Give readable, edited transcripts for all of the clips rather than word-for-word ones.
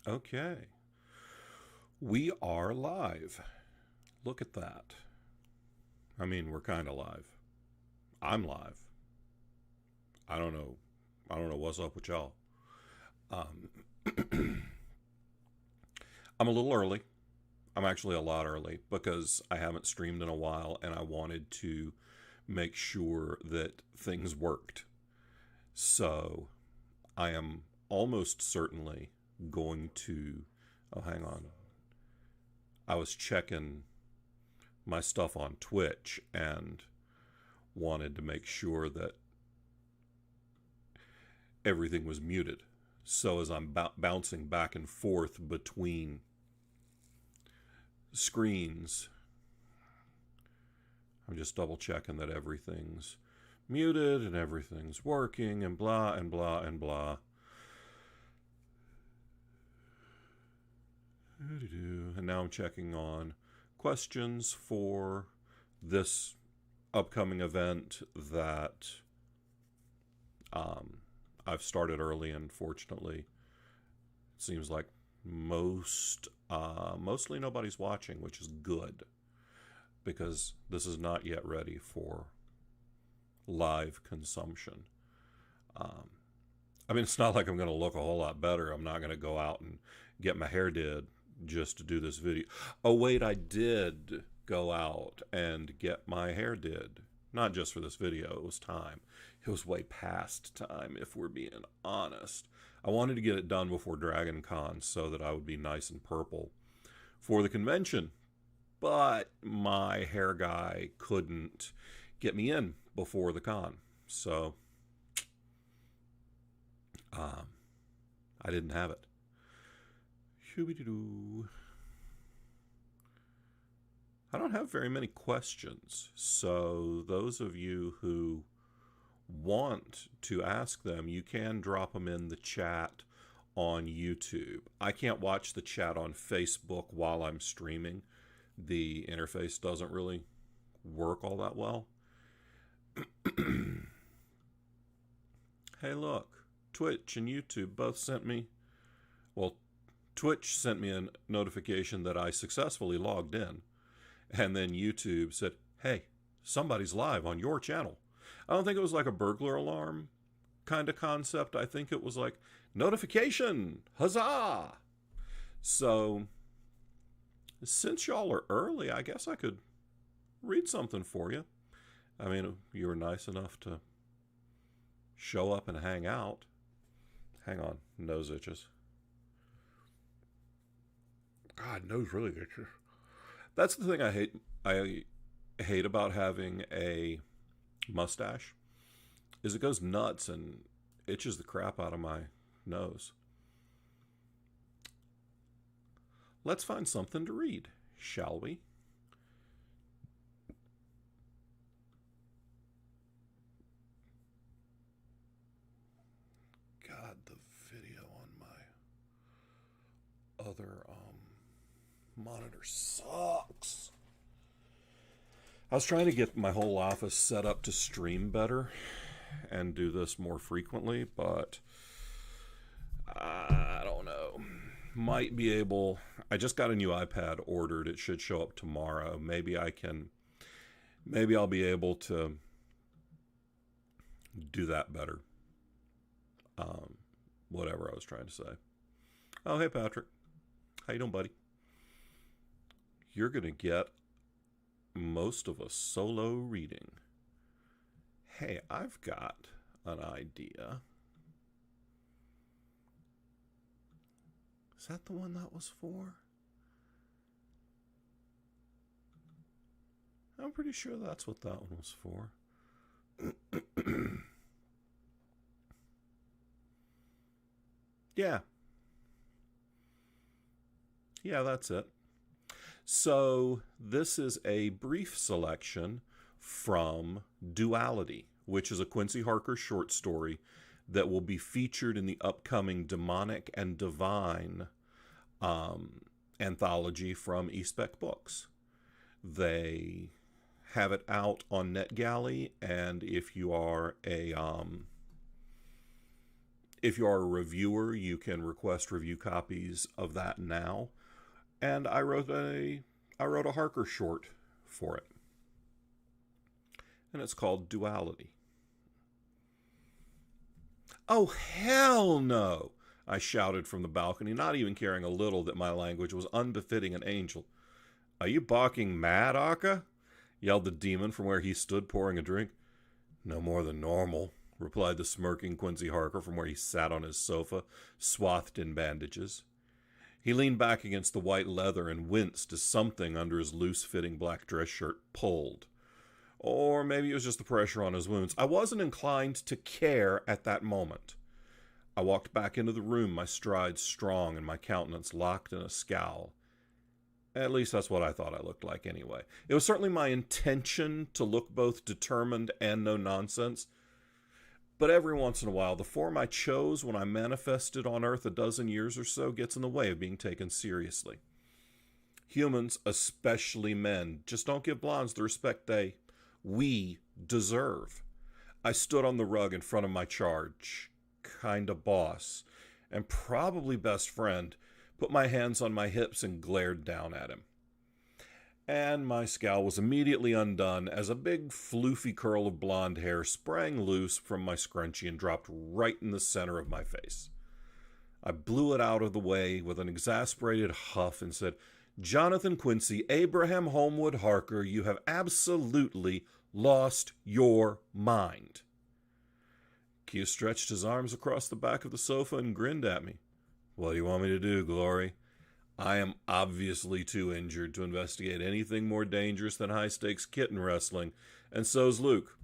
Okay. We are live. Look at that. I mean, we're kind of live. I'm live. I don't know. I don't know what's up with y'all. Um, I'm a little early. I'm actually a lot early because I haven't streamed in a while and I wanted to make sure that things worked. So I am almost certainly going to. Oh, hang on. I was checking my stuff on Twitch and wanted to make sure that everything was muted. So as I'm bouncing back and forth between screens, I'm just double checking that everything's muted and everything's working and blah and blah and blah. And now I'm checking on questions for this upcoming event that I've started early, and fortunately, it seems like mostly nobody's watching, which is good because this is not yet ready for live consumption. Um, I mean, it's not like I'm going to look a whole lot better. I'm not going to go out and get my hair did just to do this video. Oh, wait, I did go out and get my hair did. Not just for this video, it was time. It was way past time, if we're being honest. I wanted to get it done before Dragon Con so that I would be nice and purple for the convention. But my hair guy couldn't get me in before the con. So I didn't have it. Shooby-doo. I don't have very many questions, so those of you who want to ask them, you can drop them in the chat on YouTube. I can't watch the chat on Facebook while I'm streaming. The interface doesn't really work all that well. Hey, look, Twitch and YouTube both sent me, well, Twitch sent me a notification that I successfully logged in. And then YouTube said, hey, somebody's live on your channel. I don't think it was like a burglar alarm kind of concept. I think it was like, notification, huzzah! So, since y'all are early, I guess I could read something for you. I mean, you were nice enough to show up and hang out. Hang on, nose itches. God, nose really itches. That's the thing I hate. I hate about having a mustache is it goes nuts and itches the crap out of my nose. Let's find something to read, shall we? God, the video on my other monitor sucks. I was trying to get my whole office set up to stream better and do this more frequently, but I don't know. Might be able. I just got a new iPad ordered. It should show up tomorrow. Maybe I'll be able to do that better. Whatever I was trying to say. Oh, hey, Patrick. How you doing, buddy? You're going to get most of a solo reading. Hey, I've got an idea. Is that the one that was for? I'm pretty sure that's what that one was for. Yeah. Yeah, that's it. So this is a brief selection from Duality, which is a Quincy Harker short story that will be featured in the upcoming Demonic and Divine anthology from eSpec Books. They have it out on NetGalley, and if you are If you are a reviewer, you can request review copies of that now. And I wrote a Harker short for it. And it's called Duality. "Oh, hell no!" I shouted from the balcony, not even caring a little that my language was unbefitting an angel. "Are you barking mad, Harker?" yelled the demon from where he stood pouring a drink. "No more than normal," replied the smirking Quincy Harker from where he sat on his sofa, swathed in bandages. He leaned back against the white leather and winced as something under his loose-fitting black dress shirt pulled. Or maybe it was just the pressure on his wounds. I wasn't inclined to care at that moment. I walked back into the room, my stride strong and my countenance locked in a scowl. At least that's what I thought I looked like anyway. It was certainly my intention to look both determined and no nonsense. But every once in a while, the form I chose when I manifested on Earth a dozen years or so gets in the way of being taken seriously. Humans, especially men, just don't give blondes the respect we deserve. I stood on the rug in front of my charge, kinda boss, and probably best friend, put my hands on my hips and glared down at him. And my scowl was immediately undone as a big floofy curl of blonde hair sprang loose from my scrunchie and dropped right in the center of my face. I blew it out of the way with an exasperated huff and said, "Jonathan Quincy Abraham Homewood Harker, you have absolutely lost your mind." Q stretched his arms across the back of the sofa and grinned at me. "What do you want me to do, Glory? I am obviously too injured to investigate anything more dangerous than high-stakes kitten wrestling, and so's Luke.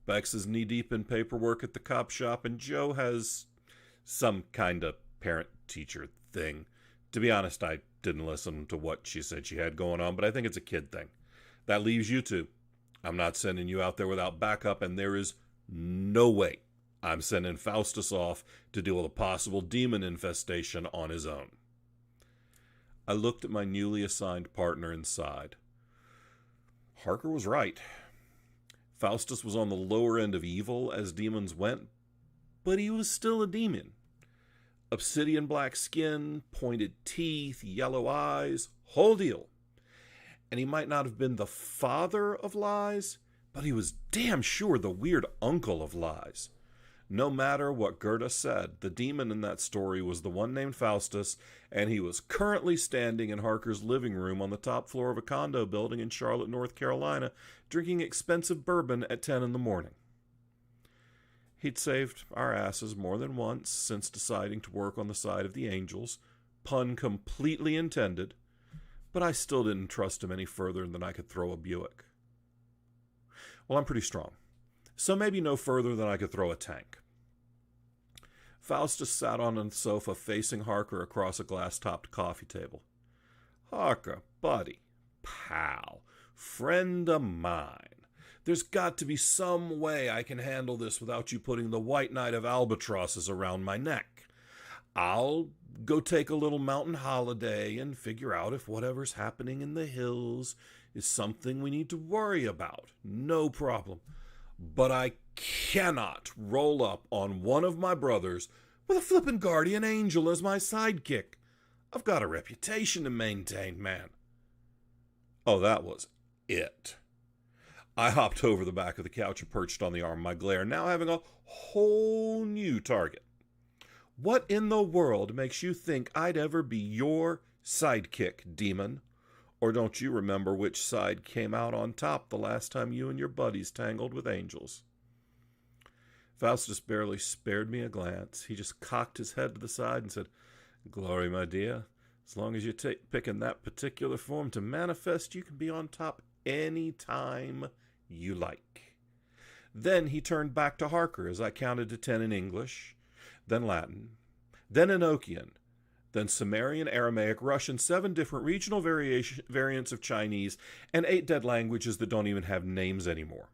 Bex is knee-deep in paperwork at the cop shop, and Joe has some kind of parent-teacher thing. To be honest, I didn't listen to what she said she had going on, but I think it's a kid thing. That leaves you two. I'm not sending you out there without backup, and there is no way I'm sending Faustus off to deal with a possible demon infestation on his own." I looked at my newly assigned partner and sighed. Harker was right. Faustus was on the lower end of evil as demons went, but he was still a demon. Obsidian black skin, pointed teeth, yellow eyes, whole deal. And he might not have been the father of lies, but he was damn sure the weird uncle of lies. No matter what Gerda said, the demon in that story was the one named Faustus, and he was currently standing in Harker's living room on the top floor of a condo building in Charlotte, North Carolina, drinking expensive bourbon at 10 in the morning. He'd saved our asses more than once since deciding to work on the side of the angels, pun completely intended, but I still didn't trust him any further than I could throw a Buick. Well, I'm pretty strong, so maybe no further than I could throw a tank. Faustus sat on the sofa facing Harker across a glass-topped coffee table. "Harker, buddy, pal, friend of mine, there's got to be some way I can handle this without you putting the white knight of albatrosses around my neck. I'll go take a little mountain holiday and figure out if whatever's happening in the hills is something we need to worry about. No problem. But I cannot roll up on one of my brothers with a flippin' guardian angel as my sidekick. I've got a reputation to maintain, man." Oh, that was it. I hopped over the back of the couch and perched on the arm of my glare, now having a whole new target. "What in the world makes you think I'd ever be your sidekick, demon? Or don't you remember which side came out on top the last time you and your buddies tangled with angels?" Faustus barely spared me a glance. He just cocked his head to the side and said, "Glory, my dear, as long as you're picking that particular form to manifest, you can be on top any time you like." Then he turned back to Harker as I counted to 10 in English, then Latin, then Enochian, then Sumerian, Aramaic, Russian, 7 different regional variants of Chinese, and 8 dead languages that don't even have names anymore.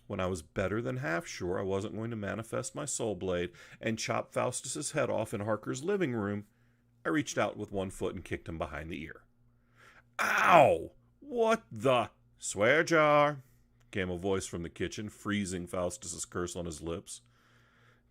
When I was better than half sure I wasn't going to manifest my soul blade and chop Faustus's head off in Harker's living room, I reached out with one foot and kicked him behind the ear. "Ow! What the—" "Swear jar," came a voice from the kitchen, freezing Faustus's curse on his lips.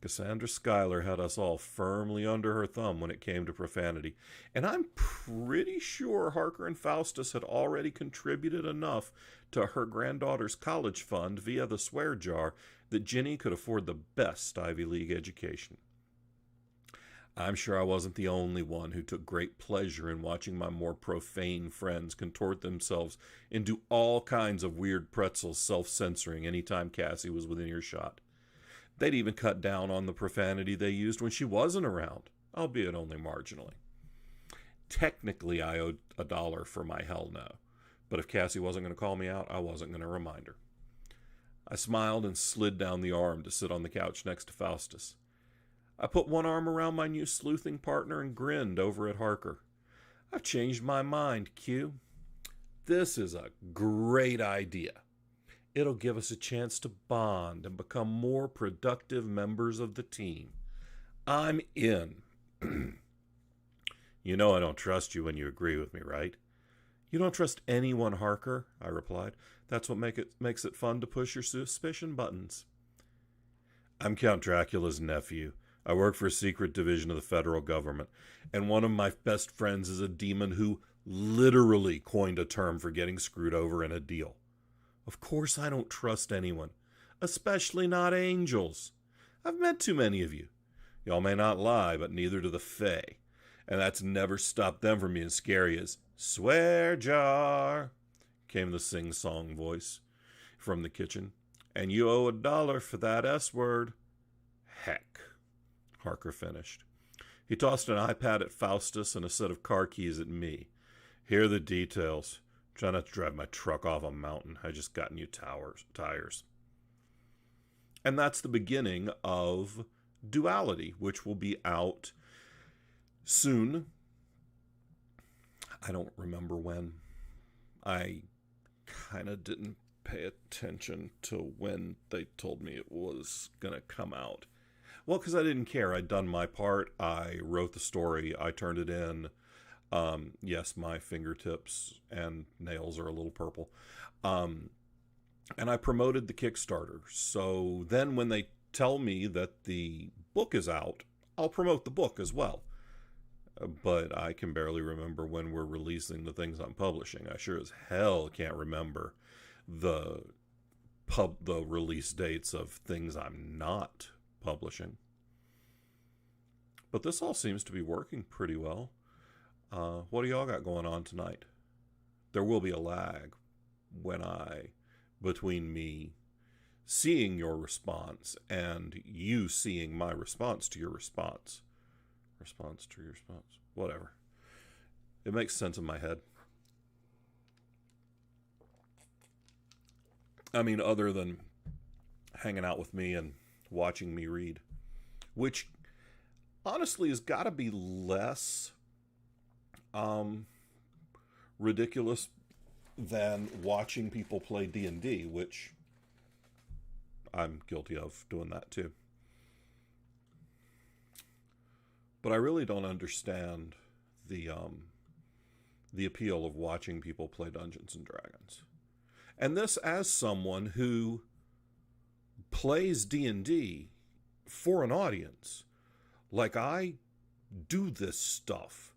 Cassandra Schuyler had us all firmly under her thumb when it came to profanity, and I'm pretty sure Harker and Faustus had already contributed enough to her granddaughter's college fund via the swear jar that Ginny could afford the best Ivy League education. I'm sure I wasn't the only one who took great pleasure in watching my more profane friends contort themselves into all kinds of weird pretzels, self-censoring anytime Cassie was within earshot. They'd even cut down on the profanity they used when she wasn't around, albeit only marginally. Technically, I owed $1 for my hell no, but if Cassie wasn't going to call me out, I wasn't going to remind her. I smiled and slid down the arm to sit on the couch next to Faustus. I put one arm around my new sleuthing partner and grinned over at Harker. I've changed my mind, Q. This is a great idea. It'll give us a chance to bond and become more productive members of the team. I'm in. You know I don't trust you when you agree with me, right? You don't trust anyone, Harker, I replied. That's what makes it fun to push your suspicion buttons. I'm Count Dracula's nephew. I work for a secret division of the federal government, and one of my best friends is a demon who literally coined a term for getting screwed over in a deal. Of course I don't trust anyone, especially not angels. I've met too many of you. Y'all may not lie, but neither do the Fae, and that's never stopped them from being scary as "Swear jar," came the sing-song voice from the kitchen. And you owe $1 for that S-word. Heck. Harker finished. He tossed an iPad at Faustus and a set of car keys at me. Here are the details. Try not to drive my truck off a mountain. I just got new tires. And that's the beginning of Duality, which will be out soon. I don't remember when. I kind of didn't pay attention to when they told me it was going to come out. Well, because I didn't care. I'd done my part. I wrote the story. I turned it in. Yes, my fingertips and nails are a little purple. And I promoted the Kickstarter. So then when they tell me that the book is out, I'll promote the book as well. But I can barely remember when we're releasing the things I'm publishing. I sure as hell can't remember the release dates of things I'm not publishing. But this all seems to be working pretty well. What do y'all got going on tonight? There will be a lag between me seeing your response and you seeing my response to your response. Response to your response. Whatever. It makes sense in my head. I mean, other than hanging out with me and watching me read, which honestly has got to be less ridiculous than watching people play D&D, which I'm guilty of doing that too. But I really don't understand the appeal of watching people play Dungeons and Dragons. And this as someone who plays D&D for an audience. Like, I do this stuff,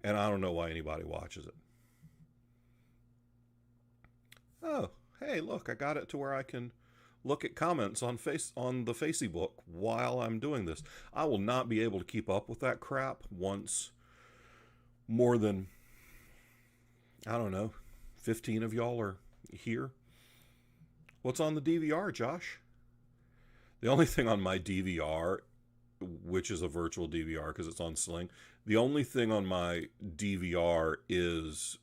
and I don't know why anybody watches it. Oh, hey, look, I got it to where I can look at comments on the Facebook while I'm doing this. I will not be able to keep up with that crap once more than, I don't know, 15 of y'all are here. What's on the DVR, Josh? The only thing on my DVR, which is a virtual DVR because it's on Sling, the only thing on my DVR is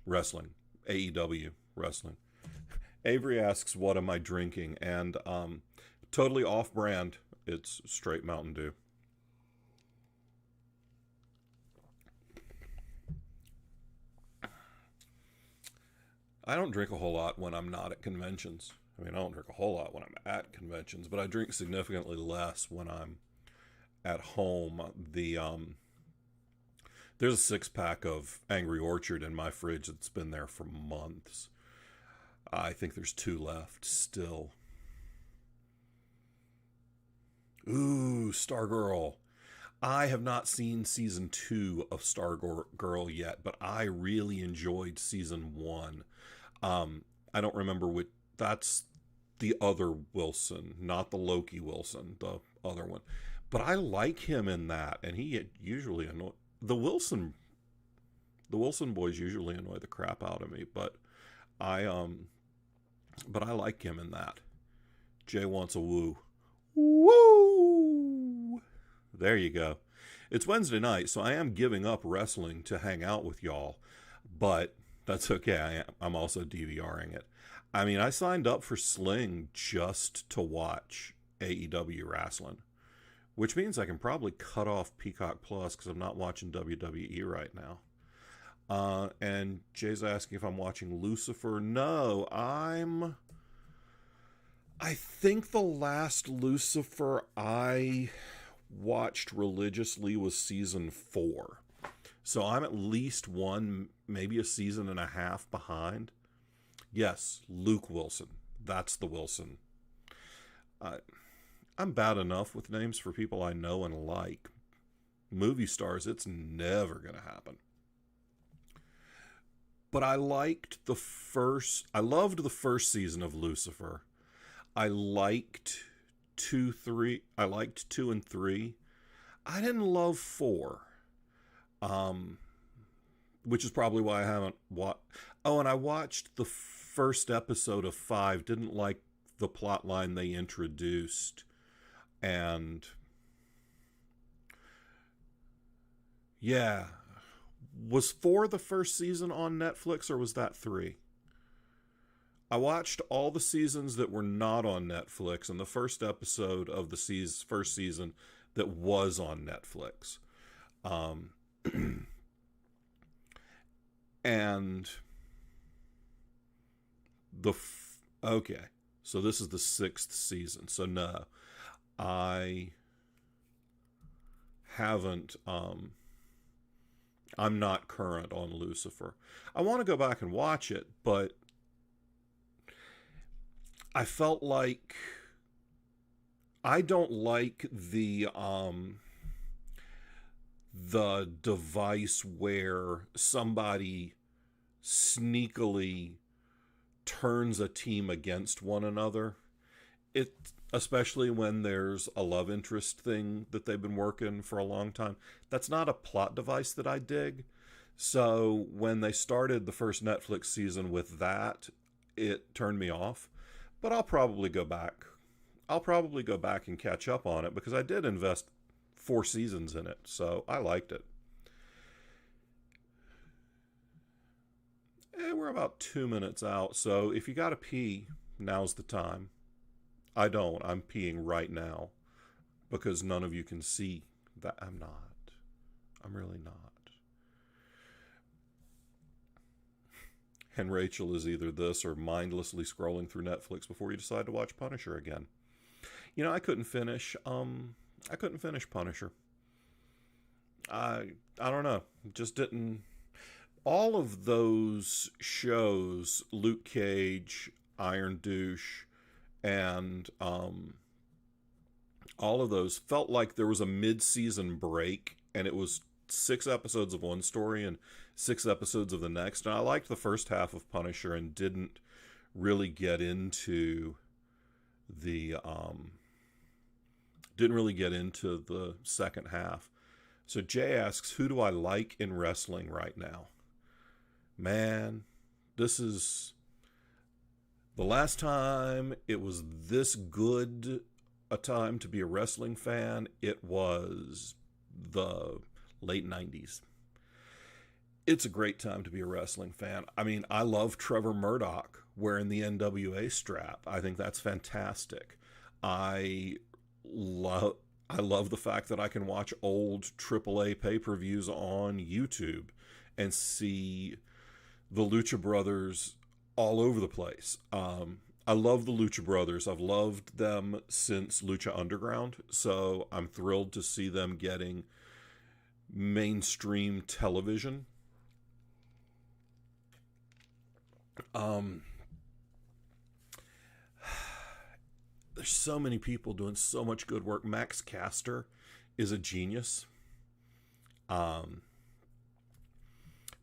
wrestling, AEW wrestling. Avery asks, what am I drinking? And totally off-brand, it's straight Mountain Dew. I don't drink a whole lot when I'm not at conventions. I mean, I don't drink a whole lot when I'm at conventions, but I drink significantly less when I'm at home. There's a 6-pack of Angry Orchard in my fridge that's been there for months. I think there's 2 left still. Ooh, Stargirl. I have not seen season 2 of Stargirl yet, but I really enjoyed season 1. I don't remember which. That's the other Wilson, not the Loki Wilson, the other one. But I like him in that, and he usually annoy the Wilson. The Wilson boys usually annoy the crap out of me, I but I like him in that. Jay wants a woo. Woo! There you go. It's Wednesday night, so I am giving up wrestling to hang out with y'all, but that's okay. I'm also DVRing it. I mean, I signed up for Sling just to watch AEW wrestling, which means I can probably cut off Peacock Plus because I'm not watching WWE right now. And Jay's asking if I'm watching Lucifer. No, I think the last Lucifer I watched religiously was season 4. So I'm at least one, maybe a season and a half behind. Yes, Luke Wilson. That's the Wilson. I'm bad enough with names for people I know and like. Movie stars, it's never going to happen. But I loved the first season of Lucifer. I liked 2 and 3. I didn't love 4. Which is probably why I haven't watched. Oh, and I watched the first episode of 5. Didn't like the plot line they introduced. And yeah. Was 4 the first season on Netflix, or was that 3? I watched all the seasons that were not on Netflix, and the first episode of the first season that was on Netflix. And okay, so this is the 6th season. So no, I haven't. I'm not current on Lucifer. I want to go back and watch it, but I felt like I don't like the device where somebody sneakily turns a team against one another. Especially when there's a love interest thing that they've been working for a long time. That's not a plot device that I dig. So when they started the first Netflix season with that, it turned me off. But I'll probably go back. And catch up on it because I did invest 4 seasons in it. So I liked it. And we're about 2 minutes out. So if you got to pee, now's the time. I don't. I'm peeing right now because none of you can see that I'm not. I'm really not. And Rachel is either this or mindlessly scrolling through Netflix before you decide to watch Punisher again. You know, I couldn't finish Punisher. I don't know. Just didn't. All of those shows, Luke Cage, Iron Douche, and all of those felt like there was a mid-season break, and it was 6 episodes of one story and 6 episodes of the next. And I liked the first half of Punisher and didn't really get into the second half. So Jay asks, who do I like in wrestling right now? Man, this is the last time it was this good a time to be a wrestling fan. It was the late 90s. It's a great time to be a wrestling fan. I mean, I love Trevor Murdoch wearing the NWA strap. I think that's fantastic. I love the fact that I can watch old AAA pay-per-views on YouTube and see the Lucha Brothers all over the place. I love the Lucha Brothers. I've loved them since Lucha Underground, so I'm thrilled to see them getting mainstream television. there's so many people doing so much good work. Max Caster is a genius.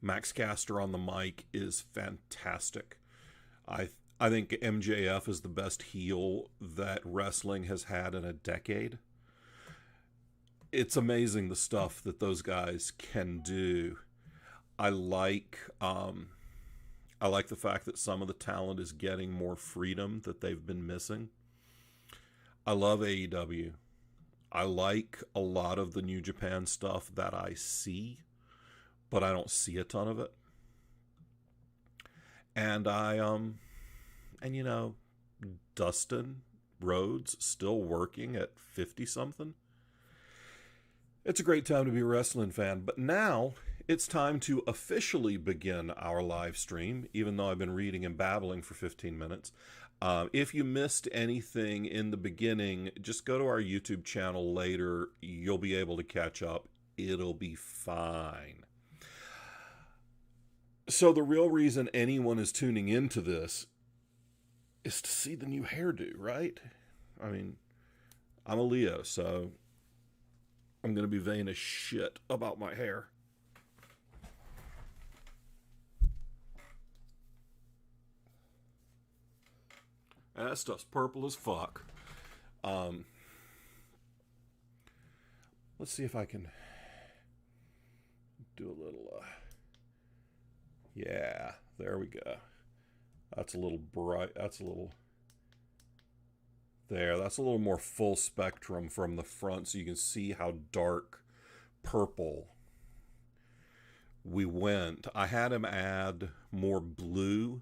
Max Caster on the mic is fantastic. I think MJF is the best heel that wrestling has had in a decade. It's amazing the stuff that those guys can do. I like the fact that some of the talent is getting more freedom that they've been missing. I love AEW. I like a lot of the New Japan stuff that I see, but I don't see a ton of it. And and you know, Dustin Rhodes still working at 50 something. It's a great time to be a wrestling fan, but now it's time to officially begin our live stream, even though I've been reading and babbling for 15 minutes. If you missed anything in the beginning, just go to our YouTube channel later. You'll be able to catch up. It'll be fine. So the real reason anyone is tuning into this is to see the new hairdo, right? I mean, I'm a Leo, so I'm going to be vain as shit about my hair. And that stuff's purple as fuck. Let's see if I can do a little... yeah, there we go. That's a little bright. That's a little... there. That's a little more full spectrum from the front, so you can see how dark purple we went. I had him add more blue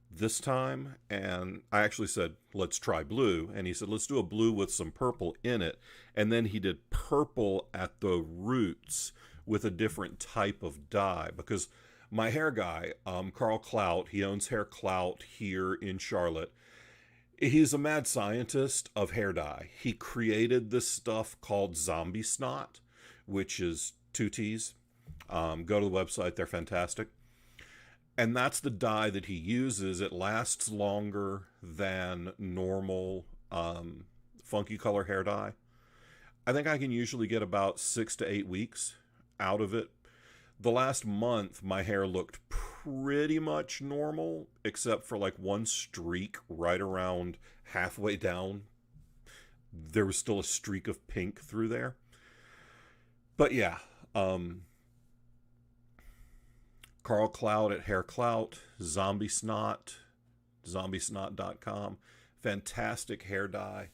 this time, and I actually said, let's try blue. And he said, let's do a blue with some purple in it. And then he did purple at the roots with a different type of dye, because my hair guy, Carl Clout, he owns Hair Clout here in Charlotte. He's a mad scientist of hair dye. He created this stuff called Zombie Snot, which is 2 T's. Go to the website. They're fantastic. And that's the dye that he uses. It lasts longer than normal funky color hair dye. I think I can usually get about 6 to 8 weeks out of it. The last month, my hair looked pretty much normal, except for like one streak right around halfway down. There was still a streak of pink through there. But yeah, Carl Clout at Hair Clout, Zombie Snot, zombiesnot.com. Fantastic hair dye.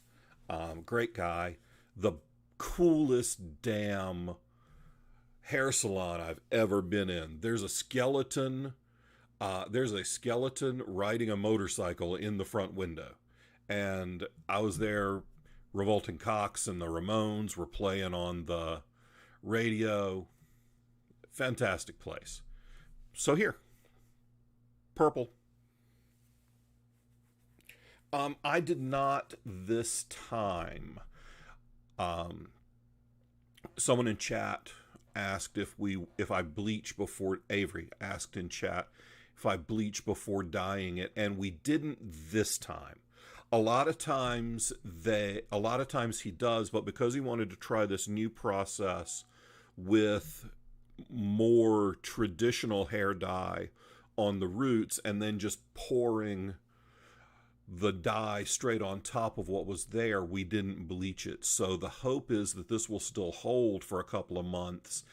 Great guy. The coolest damn hair salon I've ever been in. There's a skeleton riding a motorcycle in the front window. And I was there, Revolting Cox and the Ramones were playing on the radio. Fantastic place. So here, purple. I did not this time. Someone in chat asked if I bleach before, Avery asked in chat if I bleach before dyeing it, and we didn't this time. A lot of times he does, but because he wanted to try this new process with more traditional hair dye on the roots and then just pouring the dye straight on top of what was there, we didn't bleach it. So the hope is that this will still hold for a couple of months,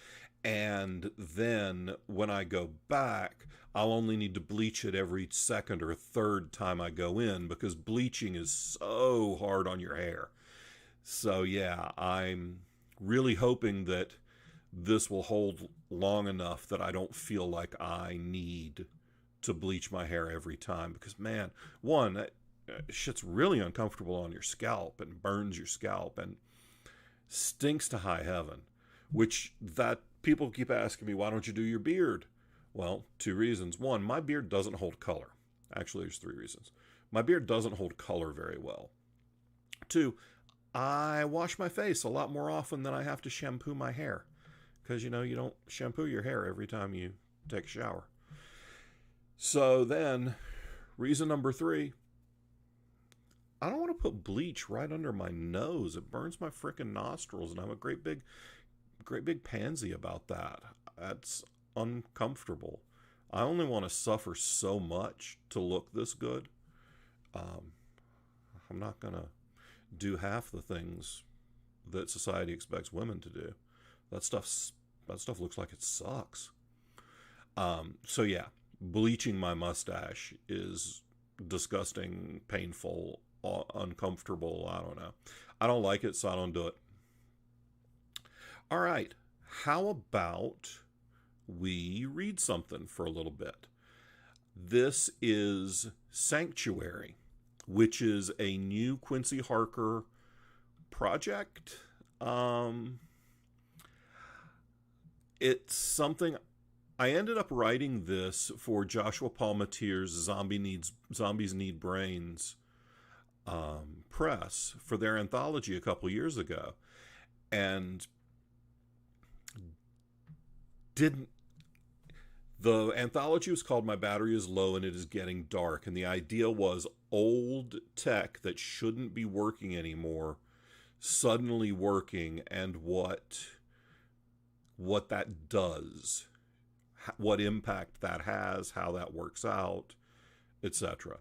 and then when I go back, I'll only need to bleach it every second or third time I go in, because bleaching is so hard on your hair. So yeah, I'm really hoping that this will hold long enough that I don't feel like I need to bleach my hair every time, because man, one, shit's really uncomfortable on your scalp and burns your scalp and stinks to high heaven, which that people keep asking me, why don't you do your beard? Well, 2 reasons. One, my beard doesn't hold color. Actually, there's 3 reasons. My beard doesn't hold color very well. 2, I wash my face a lot more often than I have to shampoo my hair, because you don't shampoo your hair every time you take a shower. So then, reason number 3, I don't want to put bleach right under my nose. It burns my frickin' nostrils, and I'm a great big pansy about that. That's uncomfortable. I only want to suffer so much to look this good. Um, I'm not gonna do half the things that society expects women to do. That stuff's that stuff looks like it sucks. So yeah, bleaching my mustache is disgusting, painful, uncomfortable. I don't know. I don't like it, so I don't do it. All right. How about we read something for a little bit? This is Sanctuary, which is a new Quincy Harker project. It's something I ended up writing this for Joshua Palmateer's Zombies Need Brains press for their anthology a couple years ago, and didn't the anthology was called My Battery is Low and It Is Getting Dark, and the idea was old tech that shouldn't be working anymore suddenly working, and what that does, what impact that has, how that works out, etc.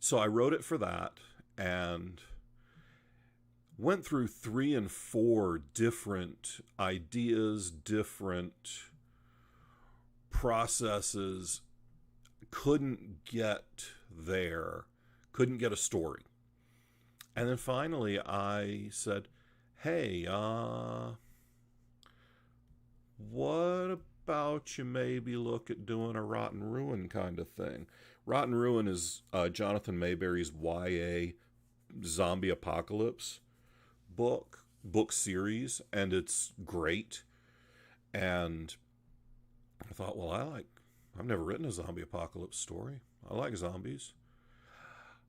So I wrote it for that and went through 3 and 4 different ideas, different processes, couldn't get there, couldn't get a story. And then finally I said, hey, what about you maybe look at doing a Rotten Ruin kind of thing? Rotten Ruin is Jonathan Mayberry's YA zombie apocalypse book series, and it's great. And I thought, well, I've never written a zombie apocalypse story. I like zombies.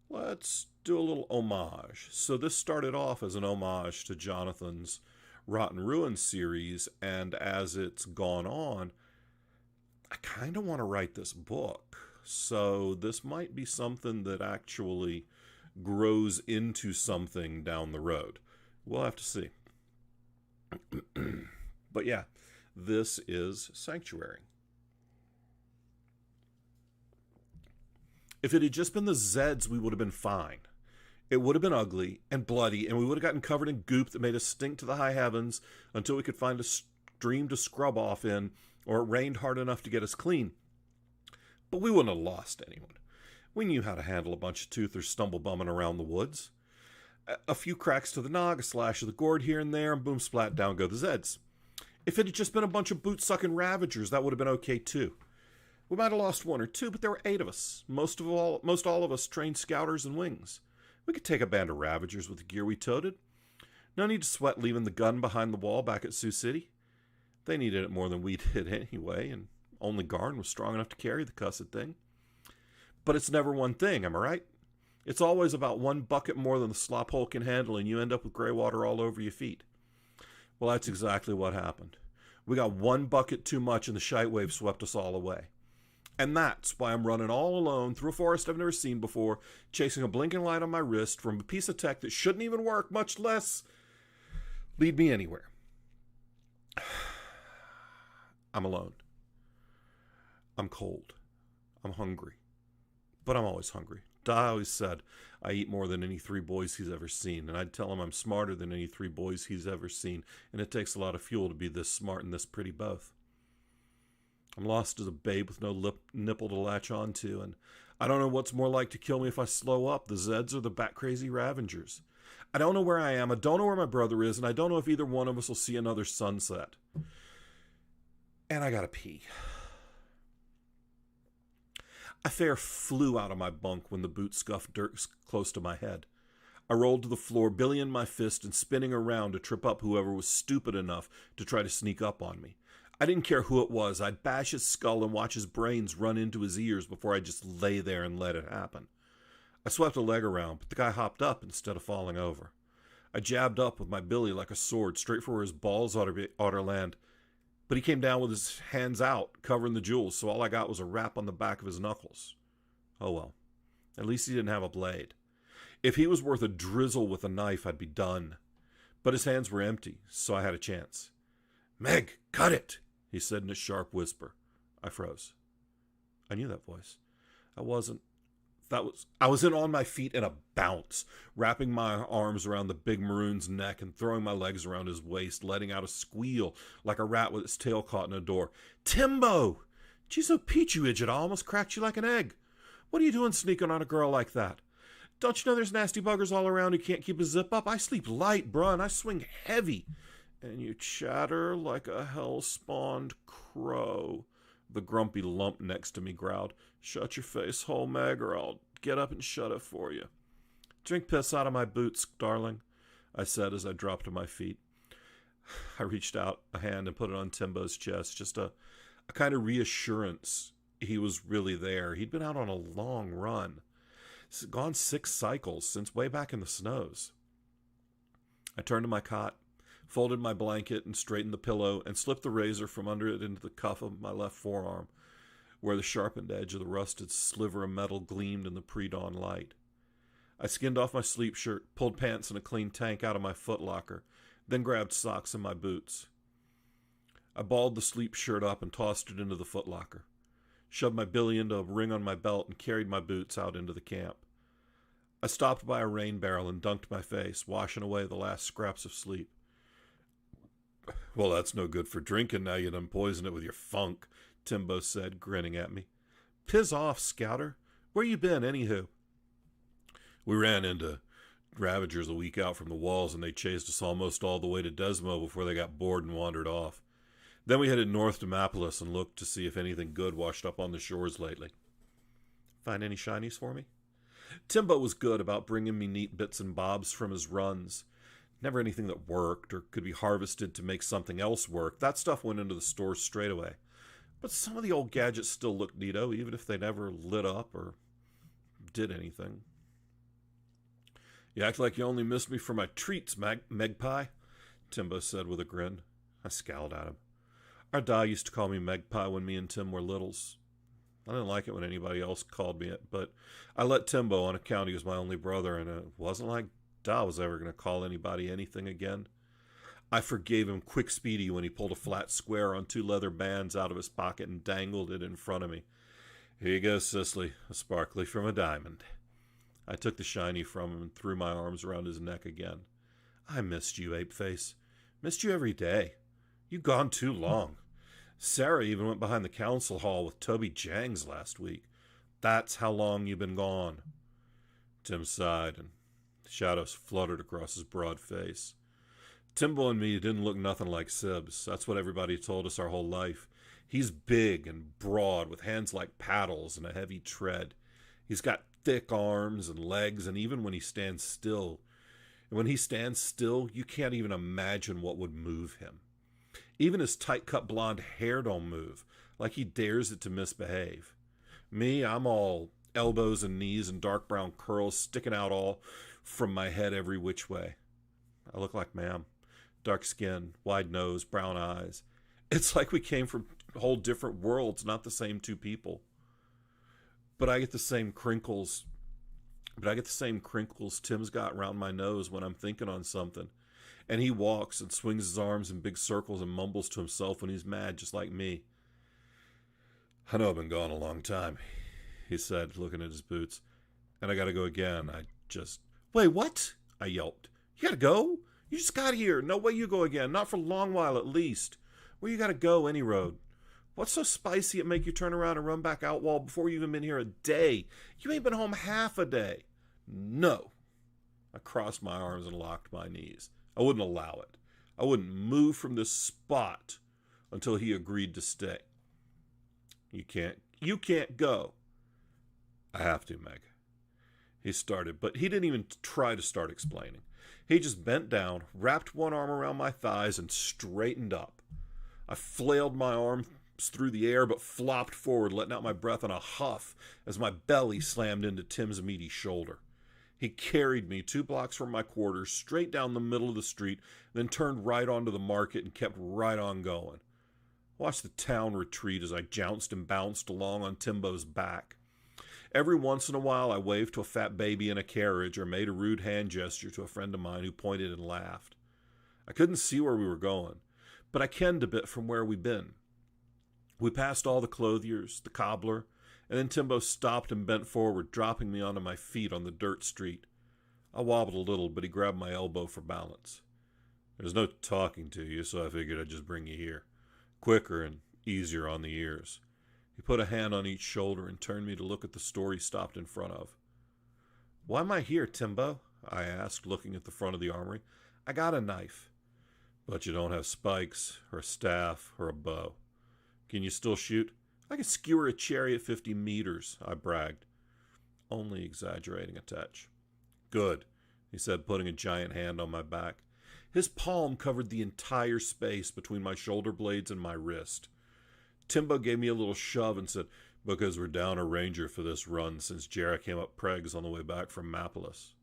Let's do a little homage. So this started off as an homage to Jonathan's Rotten Ruin series, and as it's gone on, I kind of want to write this book. So this might be something that actually grows into something down the road. We'll have to see. But yeah, this is Sanctuary. If it had just been the Zeds, we would have been fine. It would have been ugly and bloody, and we would have gotten covered in goop that made us stink to the high heavens until we could find a stream to scrub off in, or it rained hard enough to get us clean. But we wouldn't have lost anyone. We knew how to handle a bunch of toothers stumble bumming around the woods. A few cracks to the nog, a slash of the gourd here and there, and boom splat, down go the Zeds. If it had just been a bunch of boot-sucking ravagers, that would have been okay too. We might have lost 1 or 2, but there were 8 of us. Most all of us trained scouters and wings. We could take a band of ravagers with the gear we toted. No need to sweat leaving the gun behind the wall back at Sioux City. They needed it more than we did anyway, and only Garn was strong enough to carry the cussed thing. But it's never one thing, am I right? It's always about 1 bucket more than the slop hole can handle, and you end up with gray water all over your feet. Well, that's exactly what happened. We got 1 bucket too much, and the shite wave swept us all away. And that's why I'm running all alone through a forest I've never seen before, chasing a blinking light on my wrist from a piece of tech that shouldn't even work, much less lead me anywhere. I'm alone. I'm cold. I'm hungry. But I'm always hungry. I always said I eat more than any 3 boys he's ever seen, and I'd tell him I'm smarter than any 3 boys he's ever seen, and it takes a lot of fuel to be this smart and this pretty both. I'm lost as a babe with no nipple to latch onto, and I don't know what's more like to kill me if I slow up, the Zeds or the bat-crazy Ravengers. I don't know where I am, I don't know where my brother is, and I don't know if either one of us will see another sunset. And I gotta pee. I fair flew out of my bunk when the boot scuffed dirt close to my head. I rolled to the floor, billy in my fist, and spinning around to trip up whoever was stupid enough to try to sneak up on me. I didn't care who it was. I'd bash his skull and watch his brains run into his ears before I just lay there and let it happen. I swept a leg around, but the guy hopped up instead of falling over. I jabbed up with my billy like a sword, straight for where his balls ought to land. But he came down with his hands out, covering the jewels, so all I got was a rap on the back of his knuckles. Oh well. At least he didn't have a blade. If he was worth a drizzle with a knife, I'd be done. But his hands were empty, so I had a chance. "Meg, cut it," he said in a sharp whisper. I froze. I knew that voice. I was in on my feet in a bounce, wrapping my arms around the big maroon's neck and throwing my legs around his waist, letting out a squeal like a rat with its tail caught in a door. "Timbo! Geez, oh Pete, you idiot, I almost cracked you like an egg. What are you doing sneaking on a girl like that? Don't you know there's nasty buggers all around who can't keep a zip up? I sleep light, bruh, and I swing heavy. And you chatter like a hell-spawned crow," the grumpy lump next to me growled. "Shut your face hole, Meg, or I'll get up and shut it for you." "Drink piss out of my boots, darling," I said as I dropped to my feet. I reached out a hand and put it on Timbo's chest, just a kind of reassurance he was really there. He'd been out on a long run. He's gone 6 cycles since way back in the snows. I turned to my cot, folded my blanket and straightened the pillow, and slipped the razor from under it into the cuff of my left forearm, where the sharpened edge of the rusted sliver of metal gleamed in the pre-dawn light. I skinned off my sleep shirt, pulled pants and a clean tank out of my footlocker, then grabbed socks and my boots. I balled the sleep shirt up and tossed it into the footlocker, shoved my billy into a ring on my belt, and carried my boots out into the camp. I stopped by a rain barrel and dunked my face, washing away the last scraps of sleep. "Well, that's no good for drinking now you done poisoned it with your funk," Timbo said, grinning at me. "Piss off, Scouter. Where you been, anywho?" "We ran into Ravagers a week out from the walls, and they chased us almost all the way to Desmo before they got bored and wandered off. Then we headed north to Mapolis and looked to see if anything good washed up on the shores lately." "Find any shinies for me?" Timbo was good about bringing me neat bits and bobs from his runs. Never anything that worked or could be harvested to make something else work. That stuff went into the stores straight away. But some of the old gadgets still looked neato, even if they never lit up or did anything. "You act like you only missed me for my treats, Magpie," Timbo said with a grin. I scowled at him. Our Da used to call me Magpie when me and Tim were littles. I didn't like it when anybody else called me it, but I let Timbo on account he was my only brother, and it wasn't like Da was ever going to call anybody anything again. I forgave him quick speedy when he pulled a flat square on 2 leather bands out of his pocket and dangled it in front of me. "Here you go, Cicely, a sparkly from a diamond." I took the shiny from him and threw my arms around his neck again. "I missed you, Apeface. Missed you every day. You gone too long. Sarah even went behind the council hall with Toby Jangs last week. That's how long you've been gone." Tim sighed, and shadows fluttered across his broad face. "Timbo and me didn't look nothing like Sibs. That's what everybody told us our whole life. He's big and broad, with hands like paddles and a heavy tread. He's got thick arms and legs, and even when he stands still, you can't even imagine what would move him. Even his tight-cut blonde hair don't move, like he dares it to misbehave. Me, I'm all elbows and knees and dark brown curls sticking out all from my head every which way. I look like Ma'am. Dark skin, wide nose, brown eyes. It's like we came from whole different worlds, not the same 2 people. But I get the same crinkles Tim's got around my nose when I'm thinking on something. And he walks and swings his arms in big circles and mumbles to himself when he's mad, just like me. "I know I've been gone a long time," he said, looking at his boots. "And I gotta go again. Wait, what?" I yelped. "You gotta go? You just got here. No way you go again. Not for a long while, at least. Where you gotta go, any road? What's so spicy it make you turn around and run back out wall before you even been here a day? You ain't been home half a day." "No." I crossed my arms and locked my knees. I wouldn't allow it. I wouldn't move from this spot until he agreed to stay. You can't go." "I have to, Meg." He started, but he didn't even try to start explaining. He just bent down, wrapped one arm around my thighs, and straightened up. I flailed my arms through the air, but flopped forward, letting out my breath in a huff as my belly slammed into Tim's meaty shoulder. He carried me 2 blocks from my quarters, straight down the middle of the street, then turned right onto the market and kept right on going. Watched the town retreat as I jounced and bounced along on Timbo's back. Every once in a while I waved to a fat baby in a carriage or made a rude hand gesture to a friend of mine who pointed and laughed. I couldn't see where we were going, but I kenned a bit from where we'd been. We passed all the clothiers, the cobbler, and then Timbo stopped and bent forward, dropping me onto my feet on the dirt street. I wobbled a little, but he grabbed my elbow for balance. There's no talking to you, so I figured I'd just bring you here. Quicker and easier on the ears. He put a hand on each shoulder and turned me to look at the store he stopped in front of. Why am I here, Timbo? I asked, looking at the front of the armory. I got a knife. But you don't have spikes, or a staff, or a bow. Can you still shoot? I can skewer a cherry at 50 meters, I bragged. Only exaggerating a touch. Good, he said, putting a giant hand on my back. His palm covered the entire space between my shoulder blades and my wrist. Timbo gave me a little shove and said, because we're down a ranger for this run since Jarrah came up Pregs on the way back from Mapolis.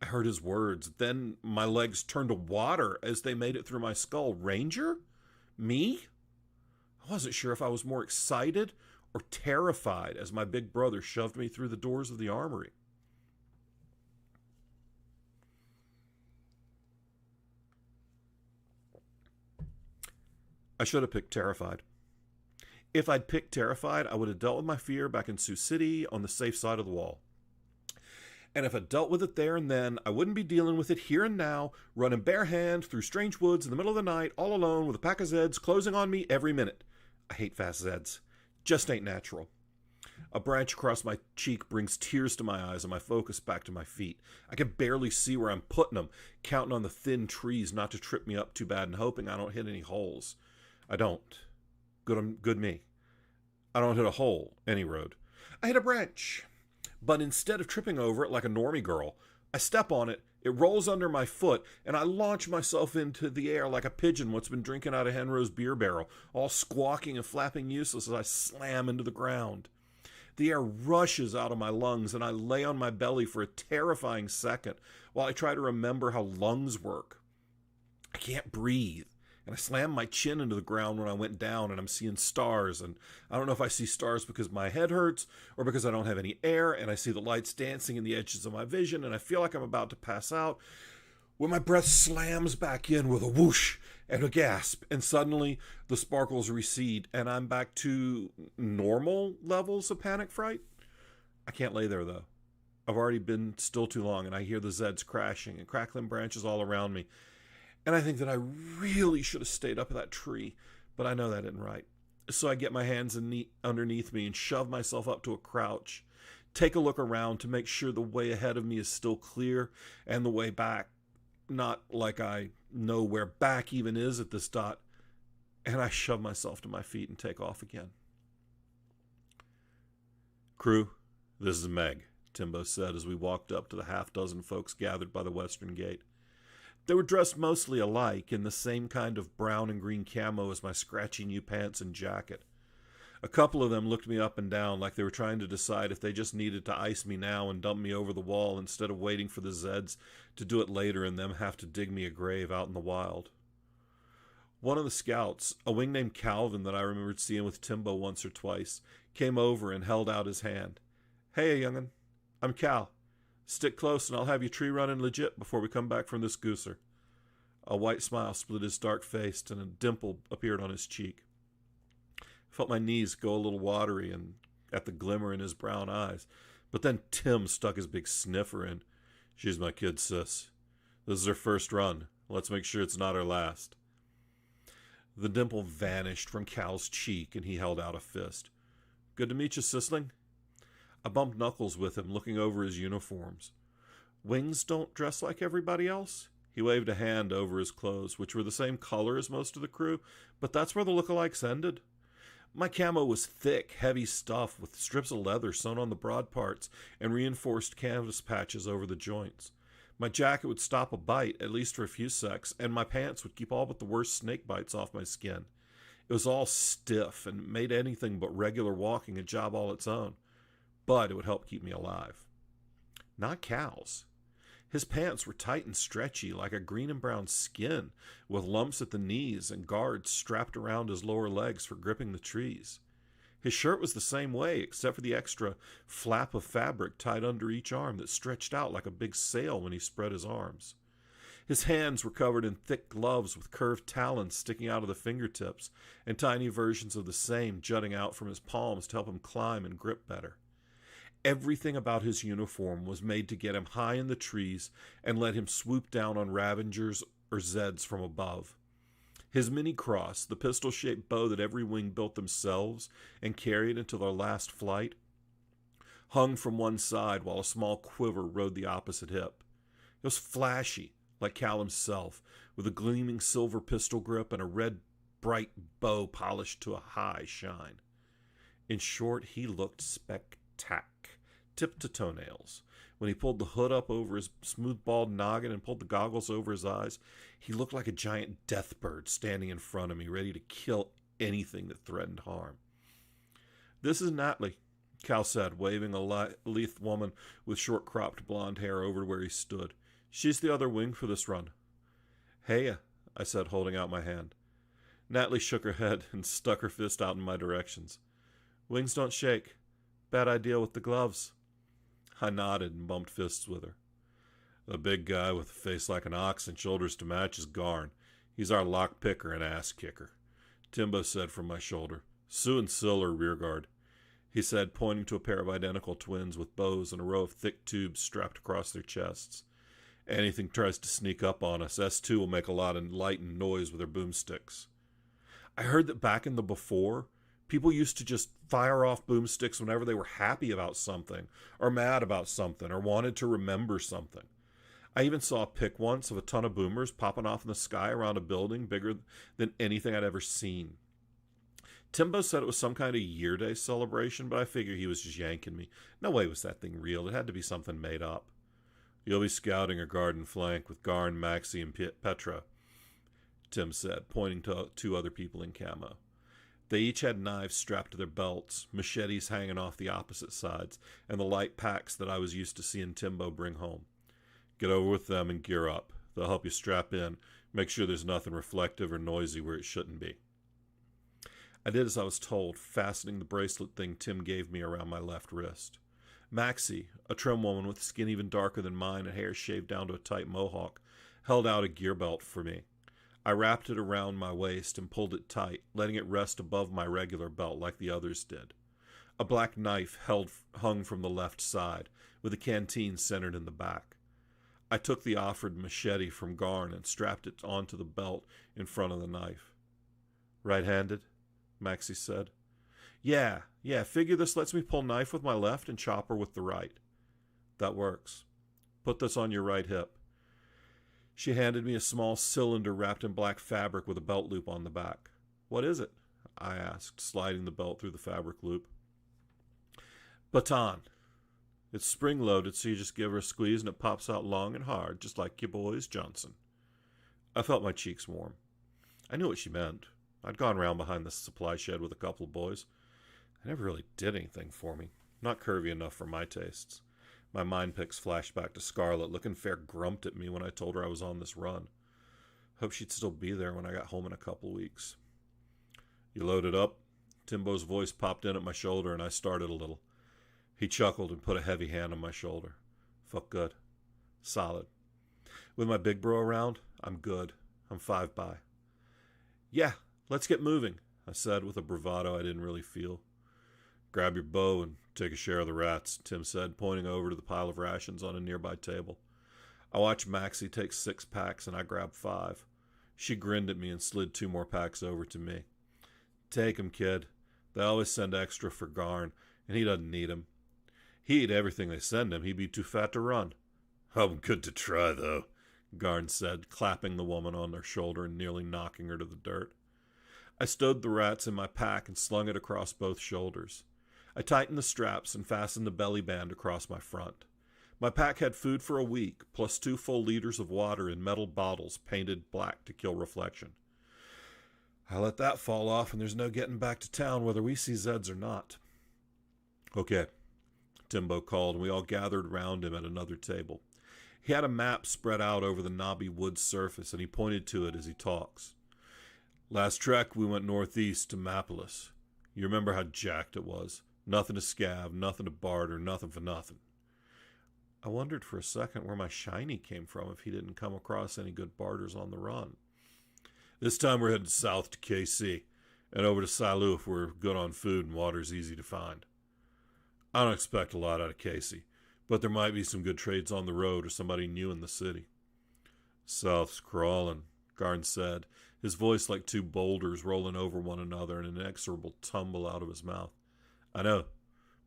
I heard his words. Then my legs turned to water as they made it through my skull. Ranger? Me? I wasn't sure if I was more excited or terrified as my big brother shoved me through the doors of the armory. I should have picked terrified. If I'd picked terrified, I would have dealt with my fear back in Sioux City on the safe side of the wall. And if I dealt with it there and then, I wouldn't be dealing with it here and now, running bare hand through strange woods in the middle of the night, all alone with a pack of Zeds closing on me every minute. I hate fast Zeds. Just ain't natural. A branch across my cheek brings tears to my eyes and my focus back to my feet. I can barely see where I'm putting them, counting on the thin trees not to trip me up too bad and hoping I don't hit any holes. I don't. Good me. I don't hit a hole, any road. I hit a branch. But instead of tripping over it like a normie girl, I step on it, it rolls under my foot, and I launch myself into the air like a pigeon what's been drinking out of Henro's beer barrel, all squawking and flapping useless as I slam into the ground. The air rushes out of my lungs, and I lay on my belly for a terrifying second while I try to remember how lungs work. I can't breathe. And I slammed my chin into the ground when I went down, and I'm seeing stars. And I don't know if I see stars because my head hurts or because I don't have any air, and I see the lights dancing in the edges of my vision, and I feel like I'm about to pass out when my breath slams back in with a whoosh and a gasp, and suddenly the sparkles recede, and I'm back to normal levels of panic fright. I can't lay there, though. I've already been still too long, and I hear the Zeds crashing and crackling branches all around me. And I think that I really should have stayed up in that tree, but I know that isn't right. So I get my hands underneath me and shove myself up to a crouch. Take a look around to make sure the way ahead of me is still clear and the way back, not like I know where back even is at this dot. And I shove myself to my feet and take off again. Crew, this is Meg, Timbo said as we walked up to the half-dozen folks gathered by the western gate. They were dressed mostly alike in the same kind of brown and green camo as my scratchy new pants and jacket. A couple of them looked me up and down like they were trying to decide if they just needed to ice me now and dump me over the wall instead of waiting for the Zeds to do it later and them have to dig me a grave out in the wild. One of the scouts, a wing named Calvin that I remembered seeing with Timbo once or twice, came over and held out his hand. Hey, young'un, I'm Cal. Stick close and I'll have you tree running legit before we come back from this gooser. A white smile split his dark face and a dimple appeared on his cheek. I felt my knees go a little watery and at the glimmer in his brown eyes. But then Tim stuck his big sniffer in. She's my kid, sis. This is her first run. Let's make sure it's not her last. The dimple vanished from Cal's cheek and he held out a fist. Good to meet you, sisling. I bumped knuckles with him, looking over his uniforms. Wings don't dress like everybody else? He waved a hand over his clothes, which were the same color as most of the crew, but that's where the lookalikes ended. My camo was thick, heavy stuff with strips of leather sewn on the broad parts and reinforced canvas patches over the joints. My jacket would stop a bite, at least for a few secs, and my pants would keep all but the worst snake bites off my skin. It was all stiff and made anything but regular walking a job all its own. But it would help keep me alive. Not Cal's. His pants were tight and stretchy, like a green and brown skin, with lumps at the knees and guards strapped around his lower legs for gripping the trees. His shirt was the same way, except for the extra flap of fabric tied under each arm that stretched out like a big sail when he spread his arms. His hands were covered in thick gloves with curved talons sticking out of the fingertips, and tiny versions of the same jutting out from his palms to help him climb and grip better. Everything about his uniform was made to get him high in the trees and let him swoop down on Ravengers or Zeds from above. His mini-cross, the pistol-shaped bow that every wing built themselves and carried until their last flight, hung from one side while a small quiver rode the opposite hip. It was flashy, like Cal himself, with a gleaming silver pistol grip and a red, bright bow polished to a high shine. In short, he looked spectac, tip to toenails. When he pulled the hood up over his smooth bald noggin and pulled the goggles over his eyes, he looked like a giant death bird standing in front of me, ready to kill anything that threatened harm. "This is Natalie," Cal said, waving a lithe woman with short-cropped blonde hair over where he stood. "She's the other wing for this run." "Heya," I said, holding out my hand. Natalie shook her head and stuck her fist out in my directions. "Wings don't shake. Bad idea with the gloves." I nodded and bumped fists with her. "A big guy with a face like an ox and shoulders to match is Garn. He's our lock picker and ass kicker," Timbo said from my shoulder. "Sue and Sil are rear guard," he said, pointing to a pair of identical twins with bows and a row of thick tubes strapped across their chests. "Anything tries to sneak up on us, S2 will make a lot of light and noise with their boomsticks." I heard that back in the before, people used to just fire off boomsticks whenever they were happy about something, or mad about something, or wanted to remember something. I even saw a pic once of a ton of boomers popping off in the sky around a building bigger than anything I'd ever seen. Timbo said it was some kind of year day celebration, but I figured he was just yanking me. No way was that thing real. It had to be something made up. "You'll be scouting a garden flank with Garn, Maxie, and Petra," Tim said, pointing to two other people in camo. They each had knives strapped to their belts, machetes hanging off the opposite sides, and the light packs that I was used to seeing Timbo bring home. "Get over with them and gear up. They'll help you strap in. Make sure there's nothing reflective or noisy where it shouldn't be." I did as I was told, fastening the bracelet thing Tim gave me around my left wrist. Maxie, a trim woman with skin even darker than mine and hair shaved down to a tight mohawk, held out a gear belt for me. I wrapped it around my waist and pulled it tight, letting it rest above my regular belt like the others did. A black knife hung from the left side, with a canteen centered in the back. I took the offered machete from Garn and strapped it onto the belt in front of the knife. "Right-handed?" Maxie said. Yeah, figure this lets me pull knife with my left and chopper with the right." "That works. Put this on your right hip." She handed me a small cylinder wrapped in black fabric with a belt loop on the back. "What is it?" I asked, sliding the belt through the fabric loop. "Baton. It's spring-loaded, so you just give her a squeeze and it pops out long and hard, just like your boy's Johnson." I felt my cheeks warm. I knew what she meant. I'd gone round behind the supply shed with a couple of boys. They never really did anything for me. Not curvy enough for my tastes. My mind picks flashed back to Scarlett, looking fair grumped at me when I told her I was on this run. Hope she'd still be there when I got home in a couple weeks. "You loaded up?" Timbo's voice popped in at my shoulder, and I started a little. He chuckled and put a heavy hand on my shoulder. Felt good. Solid. With my big bro around, I'm good. I'm 5 by. "Yeah, let's get moving," I said with a bravado I didn't really feel. "Grab your bow and take a share of the rats," Tim said, pointing over to the pile of rations on a nearby table. I watched Maxie take 6 packs, and I grabbed 5. She grinned at me and slid 2 more packs over to me. "Take 'em, kid. They always send extra for Garn, and he doesn't need 'em. He eat everything they send him. He'd be too fat to run." "I'm good to try, though," Garn said, clapping the woman on their shoulder and nearly knocking her to the dirt. I stowed the rats in my pack and slung it across both shoulders. I tightened the straps and fastened the belly band across my front. My pack had food for a week, plus 2 full liters of water in metal bottles painted black to kill reflection. I let that fall off, and there's no getting back to town whether we see Zeds or not. "Okay," Timbo called, and we all gathered round him at another table. He had a map spread out over the knobby wood surface, and he pointed to it as he talks. Last trek, we went northeast to Mapolis. You remember how jacked it was. Nothing to scav, nothing to barter, nothing for nothing. I wondered for a second where my shiny came from if he didn't come across any good barters on the run. This time we're headed south to KC, and over to Salou if we're good on food and water's easy to find. I don't expect a lot out of Casey, but there might be some good trades on the road or somebody new in the city. South's crawling, Garn said, his voice like two boulders rolling over one another in an inexorable tumble out of his mouth. I know,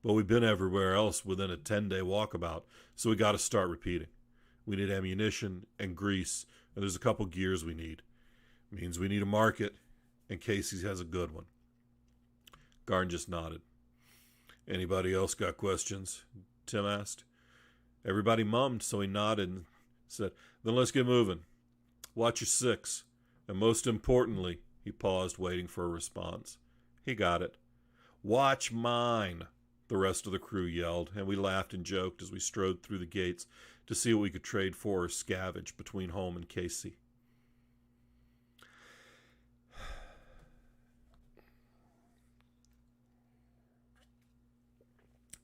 but we've been everywhere else within a 10-day walkabout, so we got to start repeating. We need ammunition and grease, and there's a couple gears we need. Means we need a market, and Casey's has a good one. Garn just nodded. Anybody else got questions? Tim asked. Everybody mummed, so he nodded and said, Then let's get moving. Watch your six. And most importantly, he paused, waiting for a response. He got it. Watch mine, the rest of the crew yelled, and we laughed and joked as we strode through the gates to see what we could trade for or scavenge between home and Casey.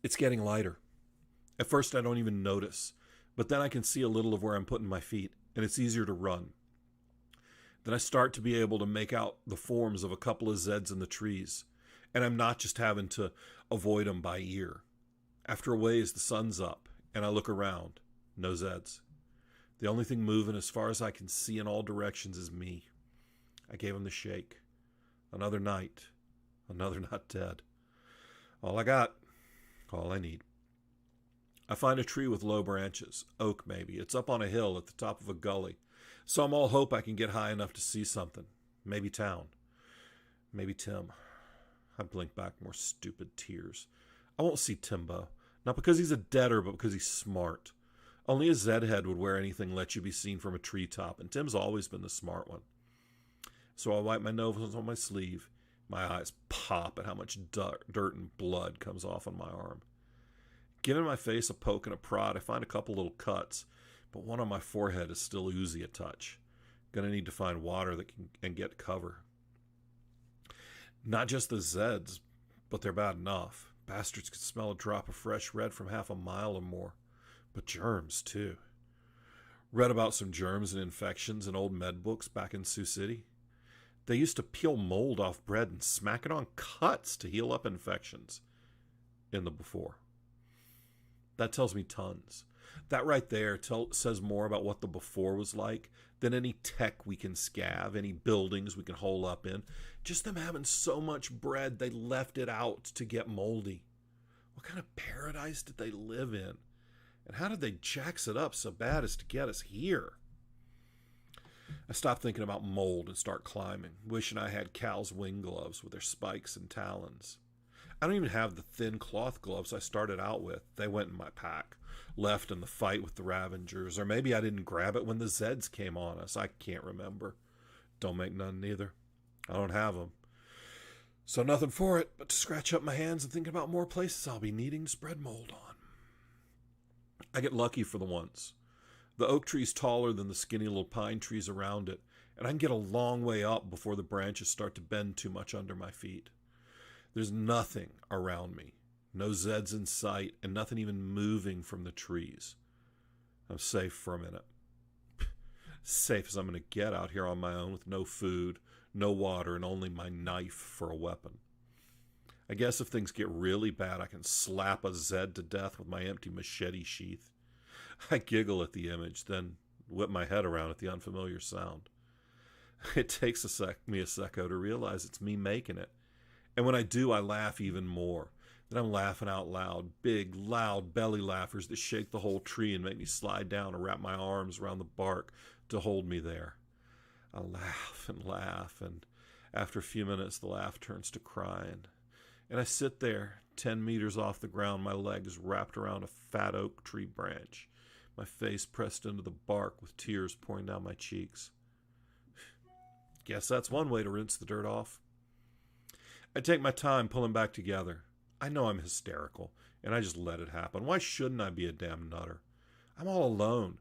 It's getting lighter. At first I don't even notice, but then I can see a little of where I'm putting my feet, and it's easier to run. Then I start to be able to make out the forms of a couple of Zeds in the trees, and I'm not just having to avoid them by ear. After a ways, the sun's up, and I look around. No Zeds. The only thing moving as far as I can see in all directions is me. I gave him the shake. Another night. Another not dead. All I got. All I need. I find a tree with low branches. Oak, maybe. It's up on a hill at the top of a gully. So I'm all hope I can get high enough to see something. Maybe town. Maybe Tim. I blink back more stupid tears. I won't see Timbo. Not because he's a deader, but because he's smart. Only a Zed-head would wear anything let you be seen from a treetop, and Tim's always been the smart one. So I wipe my nose on my sleeve. My eyes pop at how much dirt and blood comes off on my arm. Giving my face a poke and a prod, I find a couple little cuts, but one on my forehead is still oozy a touch. Gonna need to find water that can get cover. Not just the Zeds, but they're bad enough. Bastards could smell a drop of fresh red from half a mile or more. But germs, too. Read about some germs and infections in old med books back in Sioux City. They used to peel mold off bread and smack it on cuts to heal up infections. In the before. That tells me tons. That right there says more about what the before was like than any tech we can scav, any buildings we can hole up in. Just them having so much bread they left it out to get moldy. What kind of paradise did they live in? And how did they jax it up so bad as to get us here? I stop thinking about mold and start climbing, wishing I had Cal's wing gloves with their spikes and talons. I don't even have the thin cloth gloves I started out with. They went in my pack, left in the fight with the Ravengers, or maybe I didn't grab it when the Zeds came on us. I can't remember. Don't make none neither. I don't have them. So nothing for it but to scratch up my hands and think about more places I'll be needing to spread mold on. I get lucky for the once. The oak tree's taller than the skinny little pine trees around it, and I can get a long way up before the branches start to bend too much under my feet. There's nothing around me, no Zeds in sight, and nothing even moving from the trees. I'm safe for a minute. Safe as I'm going to get out here on my own with no food, no water, and only my knife for a weapon. I guess if things get really bad, I can slap a Zed to death with my empty machete sheath. I giggle at the image, then whip my head around at the unfamiliar sound. It takes me a second to realize it's me making it. And when I do, I laugh even more. Then I'm laughing out loud, big, loud belly laughers that shake the whole tree and make me slide down and wrap my arms around the bark to hold me there. I laugh, and after a few minutes, the laugh turns to crying. And I sit there, 10 meters off the ground, my legs wrapped around a fat oak tree branch, my face pressed into the bark with tears pouring down my cheeks. Guess that's one way to rinse the dirt off. I take my time pulling back together. I know I'm hysterical, and I just let it happen. Why shouldn't I be a damn nutter? I'm all alone.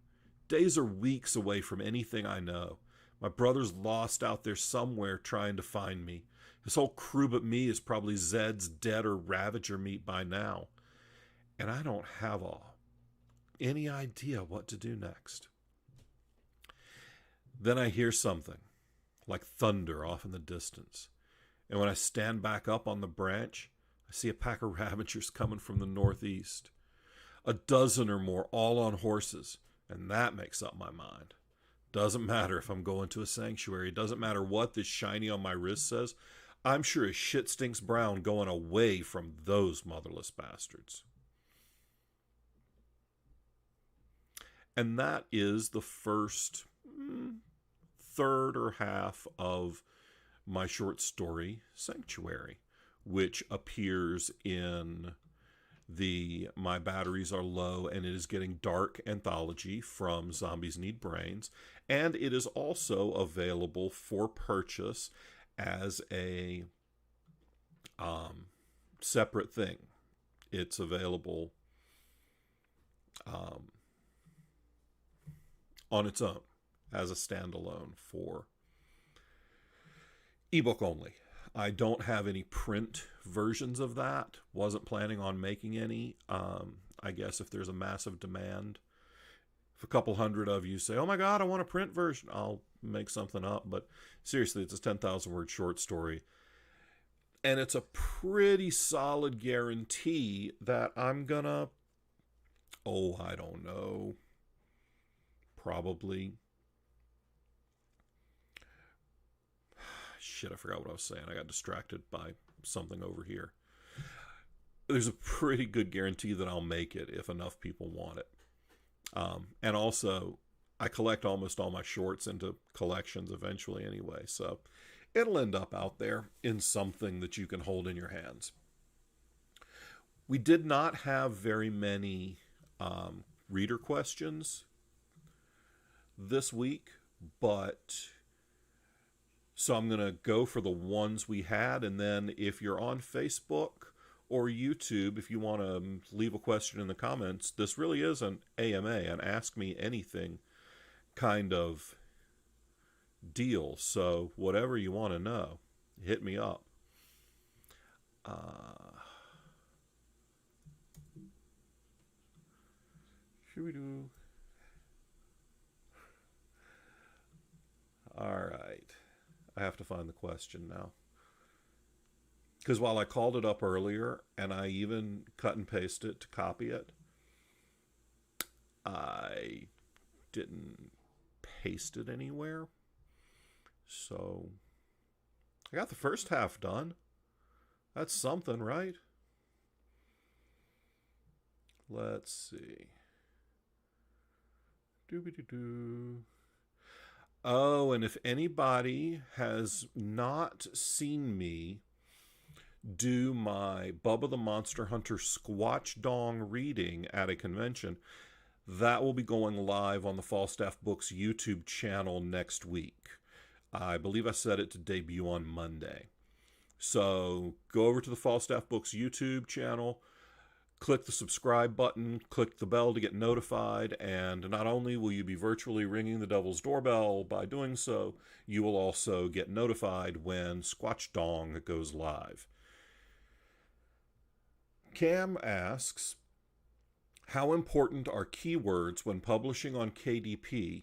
Days are weeks away from anything I know. My brother's lost out there somewhere trying to find me. His whole crew but me is probably Zed's dead or Ravager meat by now. And I don't have any idea what to do next. Then I hear something, like thunder off in the distance. And when I stand back up on the branch, I see a pack of Ravagers coming from the northeast. A dozen or more, all on horses. And that makes up my mind. Doesn't matter if I'm going to a sanctuary. It doesn't matter what this shiny on my wrist says. I'm sure as shit stinks brown going away from those motherless bastards. And that is the first third or half of my short story, Sanctuary, which appears in the My Batteries Are Low and It Is Getting Dark anthology from Zombies Need Brains. And it is also available for purchase as a separate thing. It's available on its own as a standalone for ebook only. I don't have any print versions of that. Wasn't planning on making any. I guess if there's a massive demand, if a couple hundred of you say, oh my God, I want a print version, I'll make something up. But seriously, it's a 10,000 word short story. And it's a pretty solid guarantee that I'm gonna, I don't know, probably, shit, I forgot what I was saying. I got distracted by something over here. There's a pretty good guarantee that I'll make it if enough people want it. And also, I collect almost all my shorts into collections eventually anyway, so it'll end up out there in something that you can hold in your hands. We did not have very many reader questions this week, but so I'm going to go for the ones we had, and then if you're on Facebook or YouTube, if you want to leave a question in the comments, this really is an AMA, an Ask Me Anything kind of deal. So whatever you want to know, hit me up. Should we do? All right. I have to find the question now. Because while I called it up earlier, and I even cut and pasted it to copy it, I didn't paste it anywhere. So, I got the first half done. That's something, right? Let's see. Doobie-doo-doo. Oh, and if anybody has not seen me do my Bubba the Monster Hunter Squatch Dong reading at a convention, that will be going live on the Falstaff Books YouTube channel next week. I believe I set it to debut on Monday. So go over to the Falstaff Books YouTube channel, click the subscribe button, click the bell to get notified, and not only will you be virtually ringing the devil's doorbell by doing so, you will also get notified when Squatch Dong goes live. Cam asks, how important are keywords when publishing on KDP,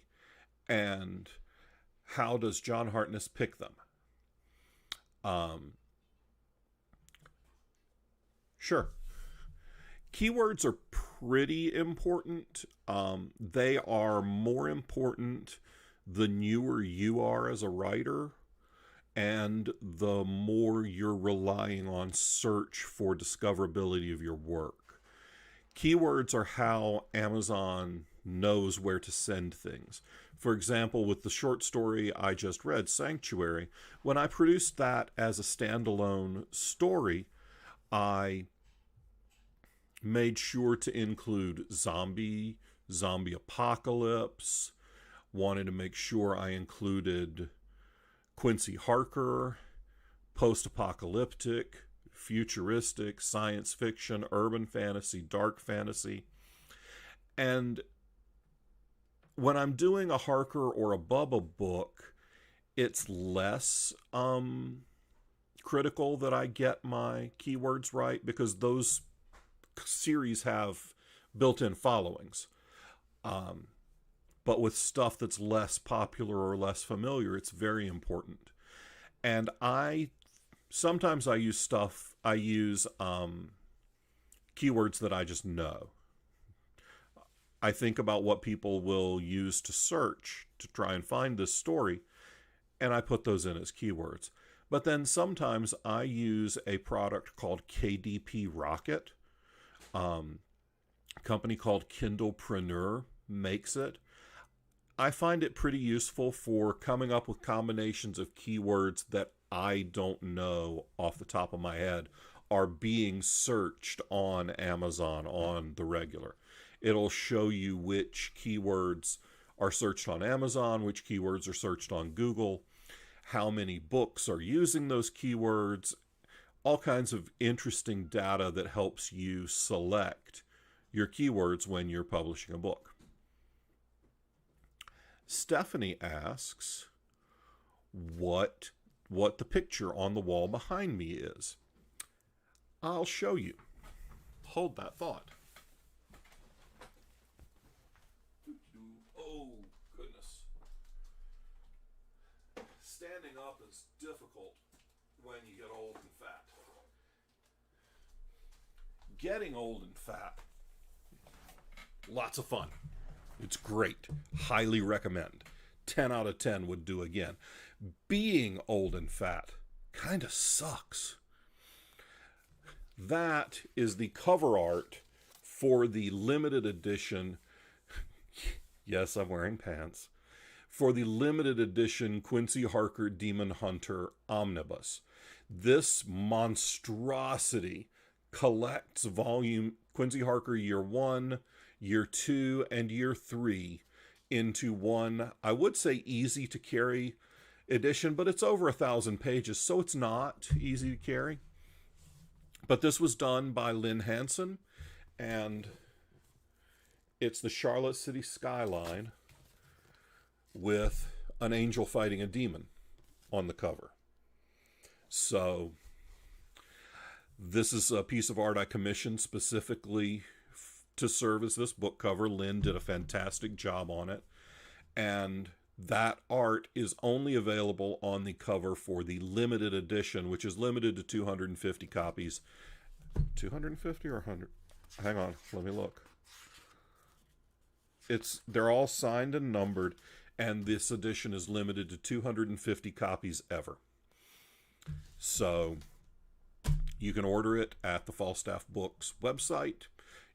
and how does John Hartness pick them? Sure. Keywords are pretty important. They are more important the newer you are as a writer, and the more you're relying on search for discoverability of your work. Keywords are how Amazon knows where to send things. For example, with the short story I just read, Sanctuary, when I produced that as a standalone story, I made sure to include zombie apocalypse, wanted to make sure I included Quincy Harker, post-apocalyptic, futuristic, science fiction, urban fantasy, dark fantasy. And when I'm doing a Harker or a Bubba book, it's less critical that I get my keywords right, because those series have built-in followings. But with stuff that's less popular or less familiar, it's very important. And sometimes I use keywords that I just know. I think about what people will use to search to try and find this story, and I put those in as keywords. But then sometimes I use a product called KDP Rocket. A company called Kindlepreneur makes it. I find it pretty useful for coming up with combinations of keywords that I don't know off the top of my head are being searched on Amazon on the regular. It'll show you which keywords are searched on Amazon, which keywords are searched on Google, how many books are using those keywords, all kinds of interesting data that helps you select your keywords when you're publishing a book. Stephanie asks what the picture on the wall behind me is. I'll show you. Hold that thought. Oh, goodness. Standing up is difficult when you get old and fat. Getting old and fat, lots of fun. It's great. Highly recommend. 10 out of 10 would do again. Being old and fat kind of sucks. That is the cover art for the limited edition. Yes, I'm wearing pants. For the limited edition Quincy Harker Demon Hunter Omnibus. This monstrosity collects volume Quincy Harker Year 1, Year 2, and Year 3 into one, I would say easy to carry edition, but it's over 1,000 pages, so it's not easy to carry. But this was done by Lynn Hansen, and it's the Charlotte City skyline with an angel fighting a demon on the cover. So this is a piece of art I commissioned specifically to serve as this book cover. Lynn did a fantastic job on it, and that art is only available on the cover for the limited edition, which is limited to 250 copies. 250 or 100? Hang on, let me look. They're all signed and numbered, and this edition is limited to 250 copies ever. So you can order it at the Falstaff Books website.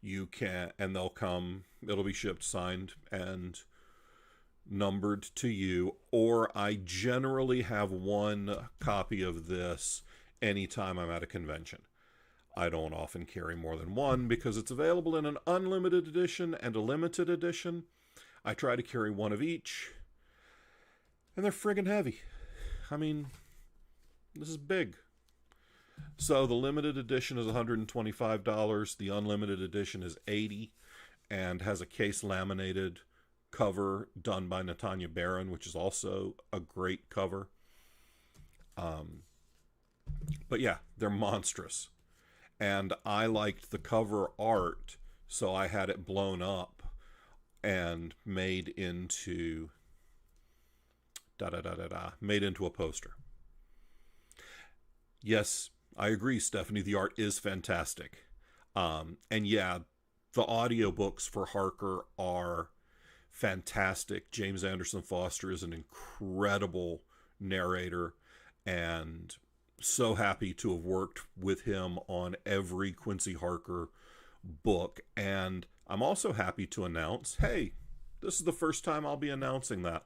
You can, and it'll be shipped, signed, and numbered to you. Or I generally have one copy of this anytime I'm at a convention. I don't often carry more than one because it's available in an unlimited edition and a limited edition. I try to carry one of each, and they're friggin' heavy. I mean, this is big. So the limited edition is $125. The unlimited edition is $80 and has a case laminated cover done by Natanya Barron, which is also a great cover. But yeah, they're monstrous. And I liked the cover art, so I had it blown up and made into a poster. Yes, I agree, Stephanie. The art is fantastic. And yeah, the audiobooks for Harker are fantastic. James Anderson Foster is an incredible narrator, and so happy to have worked with him on every Quincy Harker book. And I'm also happy to announce, hey, this is the first time I'll be announcing that.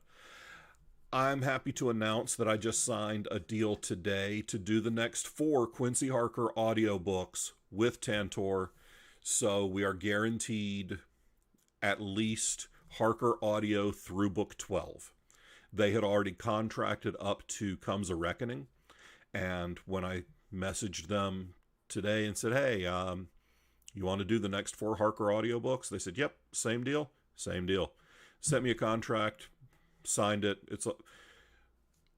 I'm happy to announce that I just signed a deal today to do the next 4 Quincy Harker audiobooks with Tantor. So we are guaranteed at least Harker audio through book 12. They had already contracted up to Comes a Reckoning. And when I messaged them today and said, hey, you want to do the next 4 Harker audiobooks? They said, yep, same deal, same deal. Sent me a contract, signed it.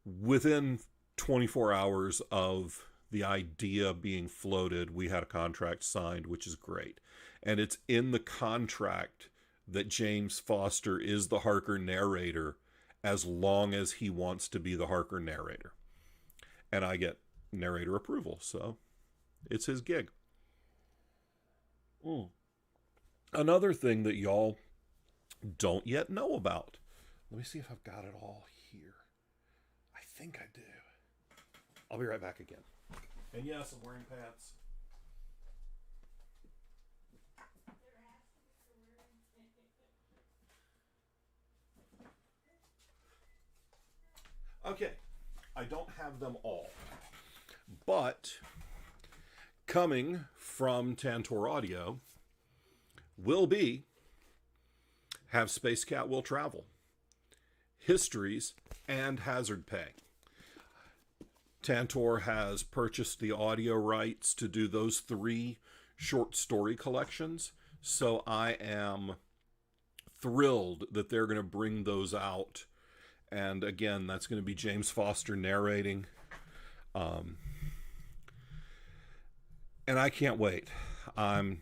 Within 24 hours of the idea being floated, we had a contract signed, which is great. And it's in the contract that James Foster is the Harker narrator as long as he wants to be the Harker narrator. And I get narrator approval, so it's his gig. Another thing that y'all don't yet know about. Let me see if I've got it all here. I think I do. I'll be right back again. And yes, I'm wearing pants. Okay, I don't have them all. But coming from Tantor Audio will be Have Space Cat Will Travel, Histories, and Hazard Pay. Tantor has purchased the audio rights to do those 3 short story collections, so I am thrilled that they're going to bring those out. And again, that's going to be James Foster narrating. And I can't wait. I'm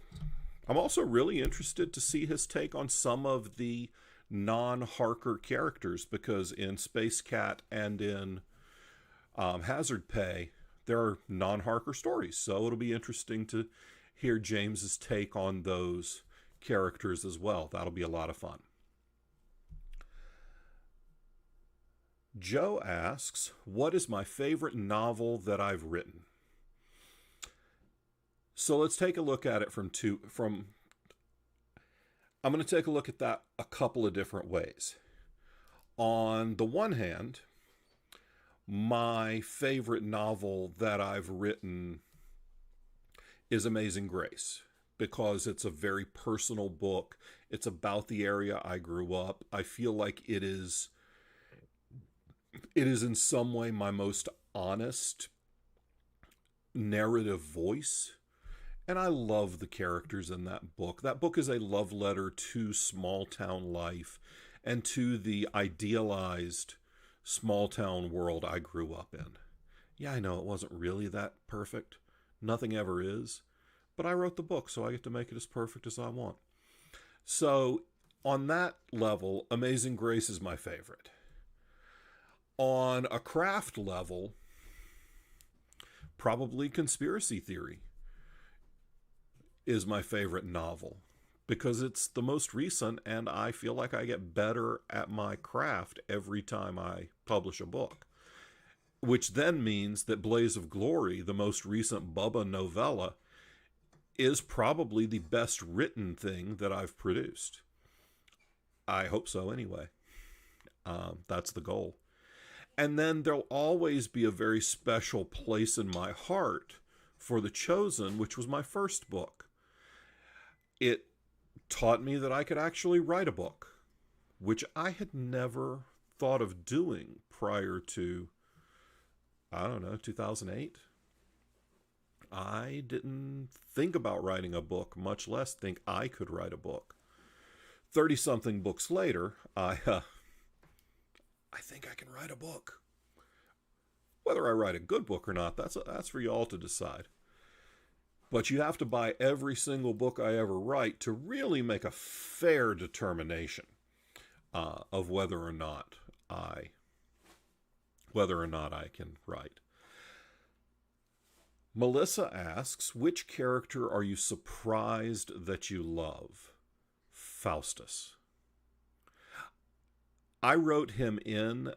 also really interested to see his take on some of the non-Harker characters, because in Space Cat and in Hazard Pay, there are non-Harker stories. So it'll be interesting to hear James's take on those characters as well. That'll be a lot of fun. Joe asks, what is my favorite novel that I've written? So let's take a look at it I'm going to take a look at that a couple of different ways. On the one hand, my favorite novel that I've written is Amazing Grace, because it's a very personal book. It's about the area I grew up. I feel like it is in some way my most honest narrative voice. And I love the characters in that book. That book is a love letter to small town life and to the idealized small town world I grew up in. Yeah, I know it wasn't really that perfect. Nothing ever is. But I wrote the book, so I get to make it as perfect as I want. So on that level, Amazing Grace is my favorite. On a craft level, probably Conspiracy Theory is my favorite novel, because it's the most recent and I feel like I get better at my craft every time I publish a book. Which then means that Blaze of Glory, the most recent Bubba novella, is probably the best written thing that I've produced. I hope so anyway. That's the goal. And then there'll always be a very special place in my heart for The Chosen, which was my first book. It taught me that I could actually write a book, which I had never thought of doing prior to, 2008. I didn't think about writing a book, much less think I could write a book. 30-something books later, I think I can write a book. Whether I write a good book or not, that's for y'all to decide. But you have to buy every single book I ever write to really make a fair determination of whether or not I can write. Melissa asks, which character are you surprised that you love? Faustus. I wrote him in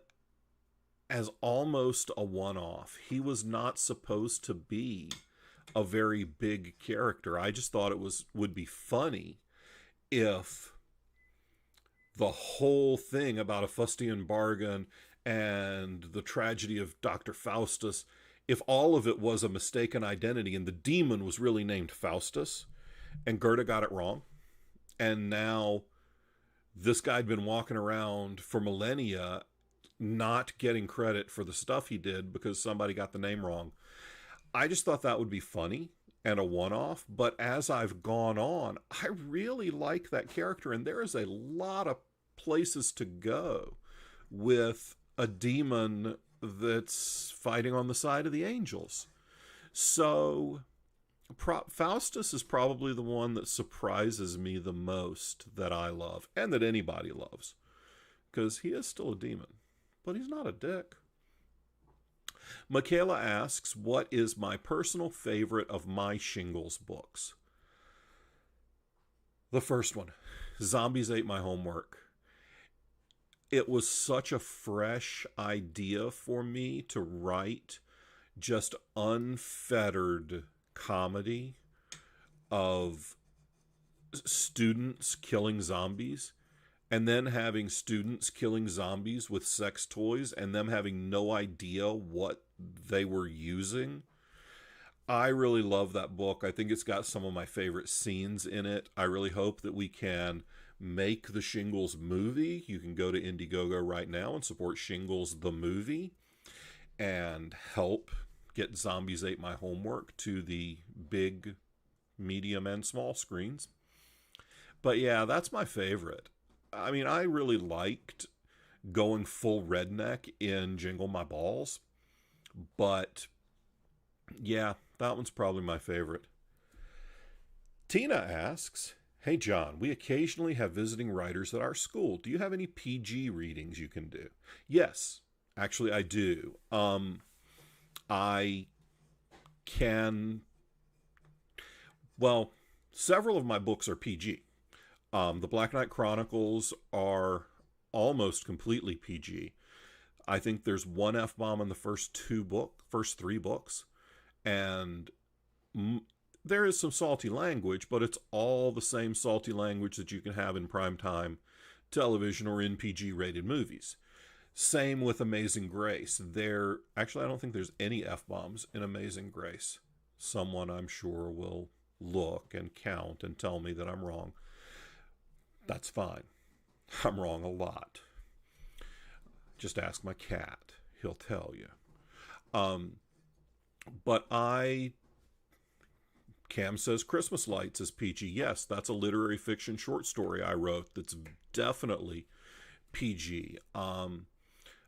as almost a one-off. He was not supposed to be a very big character. I just thought it would be funny if the whole thing about a Faustian bargain and the tragedy of Dr. Faustus, if all of it was a mistaken identity and the demon was really named Faustus and Goethe got it wrong, and now this guy'd been walking around for millennia not getting credit for the stuff he did because somebody got the name wrong. I just thought that would be funny and a one-off, but as I've gone on, I really like that character, and there is a lot of places to go with a demon that's fighting on the side of the angels. So Faustus is probably the one that surprises me the most that I love, and that anybody loves, because he is still a demon, but he's not a dick. Michaela asks, what is my personal favorite of my Shingles books? The first one, Zombies Ate My Homework. It was such a fresh idea for me to write just unfettered comedy of students killing zombies, and then having students killing zombies with sex toys and them having no idea what they were using. I really love that book. I think it's got some of my favorite scenes in it. I really hope that we can make the Shingles movie. You can go to Indiegogo right now and support Shingles the movie and help get Zombies Ate My Homework to the big, medium, and small screens. But yeah, that's my favorite. I mean, I really liked going full redneck in Jingle My Balls, but yeah, that one's probably my favorite. Tina asks, hey John, we occasionally have visiting writers at our school. Do you have any PG readings you can do? Yes, actually I do. I can, well, several of my books are PG. The Black Knight Chronicles are almost completely PG. I think there's one F-bomb in the first three books, and there is some salty language, but it's all the same salty language that you can have in primetime television or in PG-rated movies. Same with Amazing Grace. Actually, I don't think there's any F-bombs in Amazing Grace. Someone, I'm sure, will look and count and tell me that I'm wrong. That's fine. I'm wrong a lot. Just ask my cat. He'll tell you. But Cam says Christmas Lights is PG. Yes, that's a literary fiction short story I wrote that's definitely PG.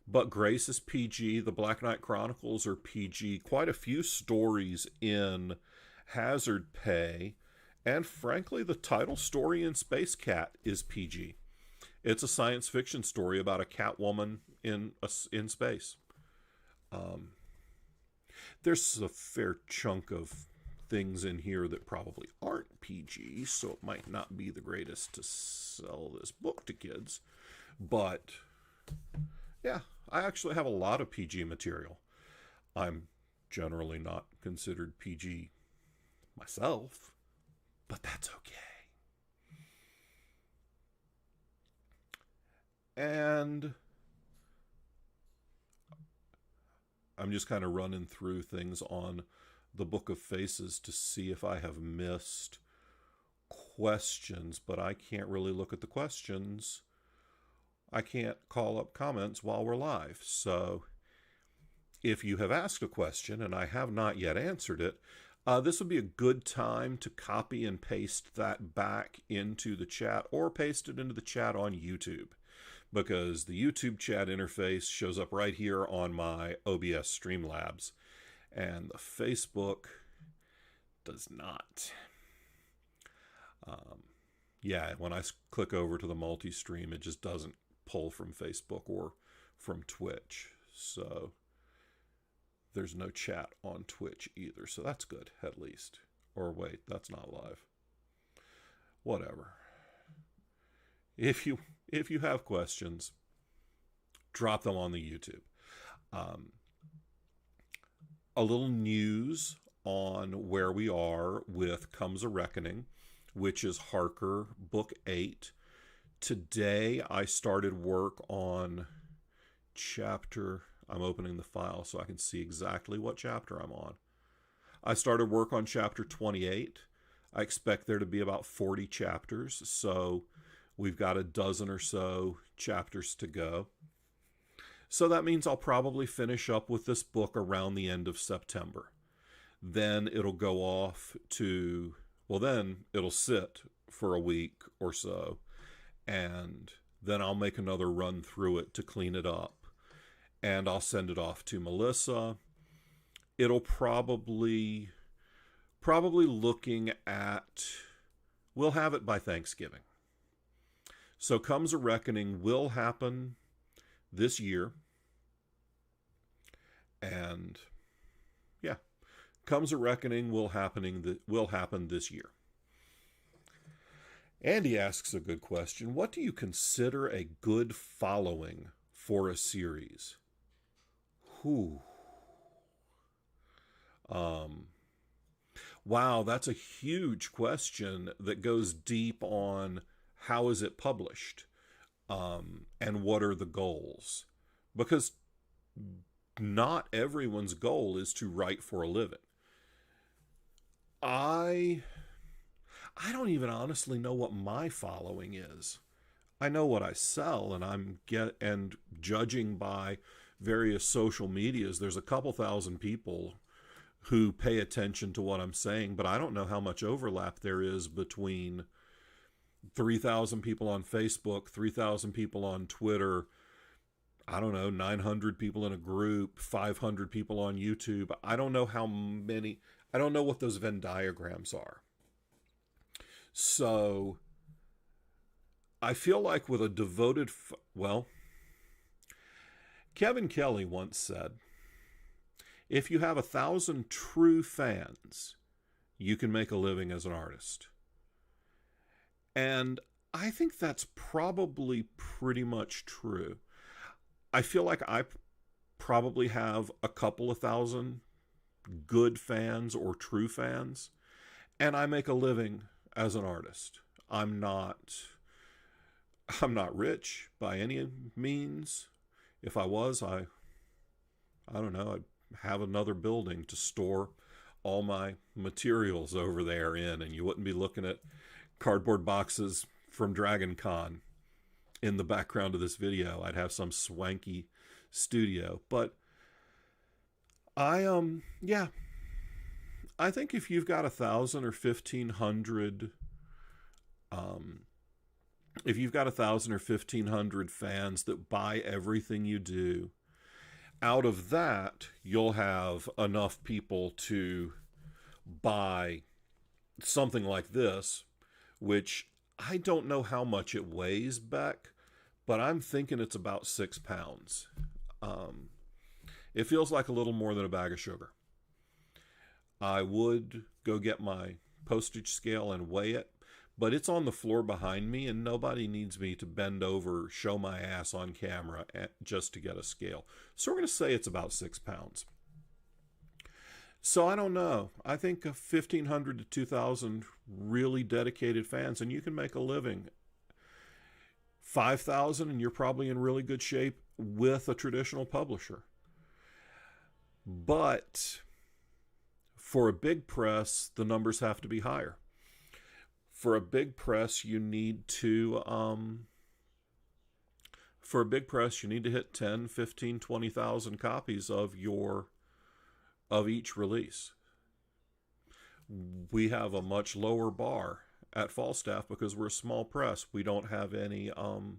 But Grace is PG. The Black Knight Chronicles are PG. Quite a few stories in Hazard Pay. And frankly, the title story in Space Cat is PG. It's a science fiction story about a cat woman in space. There's a fair chunk of things in here that probably aren't PG, so it might not be the greatest to sell this book to kids. But yeah, I actually have a lot of PG material. I'm generally not considered PG myself, but that's okay. And I'm just kind of running through things on the Book of Faces to see if I have missed questions, but I can't really look at the questions. I can't call up comments while we're live. So if you have asked a question and I have not yet answered it, this would be a good time to copy and paste that back into the chat, or paste it into the chat on YouTube, because the YouTube chat interface shows up right here on my OBS Streamlabs, and the Facebook does not. Yeah, when I click over to the multi-stream, it just doesn't pull from Facebook or from Twitch. So there's no chat on Twitch either, so that's good, at least. Or wait, that's not live. Whatever. If you have questions, drop them on the YouTube. A little news on where we are with Comes a Reckoning, which is Harker, Book 8. Today I started work on chapter... I'm opening the file so I can see exactly what chapter I'm on. I started work on chapter 28. I expect there to be about 40 chapters, so we've got a dozen or so chapters to go. So that means I'll probably finish up with this book around the end of September. Then it'll go off to, well, then it'll sit for a week or so, and then I'll make another run through it to clean it up, and I'll send it off to Melissa. It'll probably looking at, we'll have it by Thanksgiving. So Comes a Reckoning will happen this year. And yeah, Comes a Reckoning will happen this year. Andy asks a good question. What do you consider a good following for a series? Wow, that's a huge question that goes deep on how is it published, and what are the goals? Because not everyone's goal is to write for a living. I don't even honestly know what my following is. I know what I sell, and judging by various social medias, there's a couple thousand people who pay attention to what I'm saying, but I don't know how much overlap there is between 3,000 people on Facebook, 3,000 people on Twitter, I don't know, 900 people in a group, 500 people on YouTube. I don't know how many, I don't know what those Venn diagrams are. So I feel like with a devoted, Kevin Kelly once said, if you have 1,000 true fans, you can make a living as an artist. And I think that's probably pretty much true. I feel like I probably have a couple of thousand good fans or true fans, and I make a living as an artist. I'm not rich by any means. If I was, I don't know, I'd have another building to store all my materials over there in, and you wouldn't be looking at cardboard boxes from Dragon Con in the background of this video. I'd have some swanky studio. But I think if you've got 1,000 or 1,500, if you've got 1,000 or 1,500 fans that buy everything you do, out of that, you'll have enough people to buy something like this, which I don't know how much it weighs, Beck, but I'm thinking it's about 6 pounds. It feels like a little more than a bag of sugar. I would go get my postage scale and weigh it, but it's on the floor behind me, and nobody needs me to bend over, show my ass on camera just to get a scale. So we're going to say it's about 6 pounds. So I don't know. I think 1,500 to 2,000 really dedicated fans, and you can make a living. 5,000, and you're probably in really good shape with a traditional publisher. But for a big press, the numbers have to be higher. For a big press, you need to hit 10, 15, 20,000 copies of each release. We have a much lower bar at Falstaff because we're a small press. We don't have any of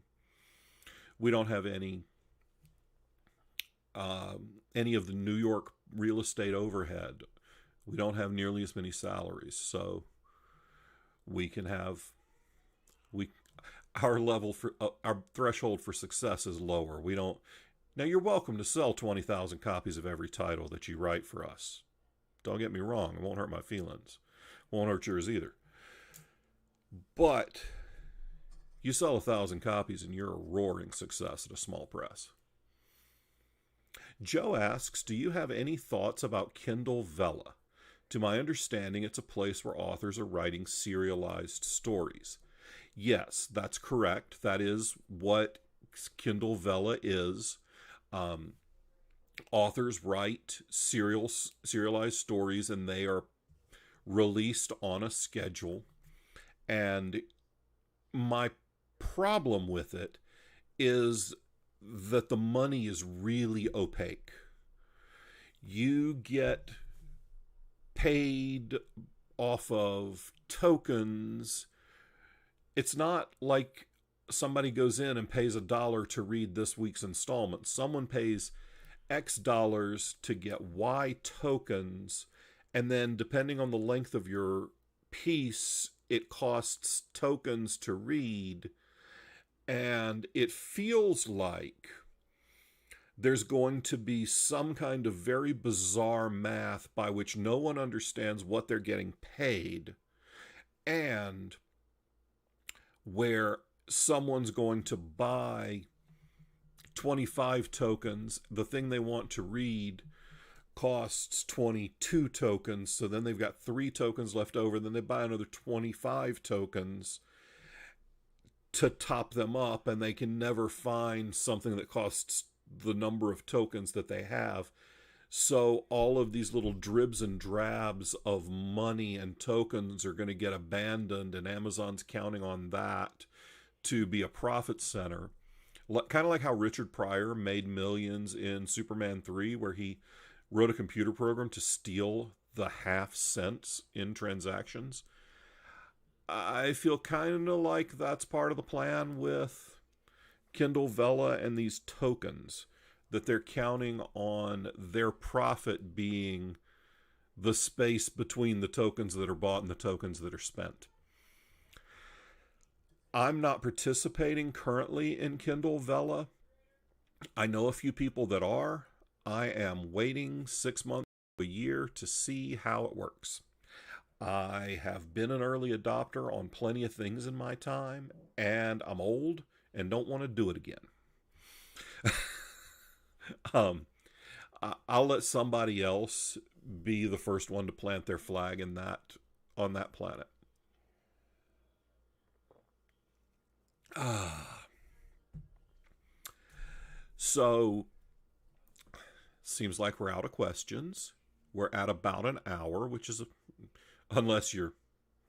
the New York real estate overhead. We don't have nearly as many salaries, so we can have our threshold for success is lower. We don't. Now, you're welcome to sell 20,000 copies of every title that you write for us. Don't get me wrong. It won't hurt my feelings. Won't hurt yours either. But you sell 1,000 copies and you're a roaring success at a small press. Joe asks, do you have any thoughts about Kindle Vella? To my understanding, it's a place where authors are writing serialized stories. Yes, that's correct. That is what Kindle Vella is. Authors write serialized stories, and they are released on a schedule. And my problem with it is that the money is really opaque. You get paid off of tokens. It's not like somebody goes in and pays $1 to read this week's installment. Someone pays X dollars to get Y tokens, and then depending on the length of your piece, it costs tokens to read. And it feels like there's going to be some kind of very bizarre math by which no one understands what they're getting paid, and where someone's going to buy 25 tokens, the thing they want to read costs 22 tokens, so then they've got 3 tokens left over, then they buy another 25 tokens to top them up, and they can never find something that costs the number of tokens that they have. So all of these little dribs and drabs of money and tokens are going to get abandoned, and Amazon's counting on that to be a profit center. Kind of like how Richard Pryor made millions in Superman 3, where he wrote a computer program to steal the half cents in transactions. I feel kind of like that's part of the plan with Kindle Vella and these tokens, that they're counting on their profit being the space between the tokens that are bought and the tokens that are spent. I'm not participating currently in Kindle Vella. I know a few people that are. I am waiting 6 months to a year to see how it works. I have been an early adopter on plenty of things in my time, and I'm old and don't want to do it again. I'll let somebody else be the first one to plant their flag in that on that planet. So, seems like we're out of questions. We're at about an hour, which is, unless you're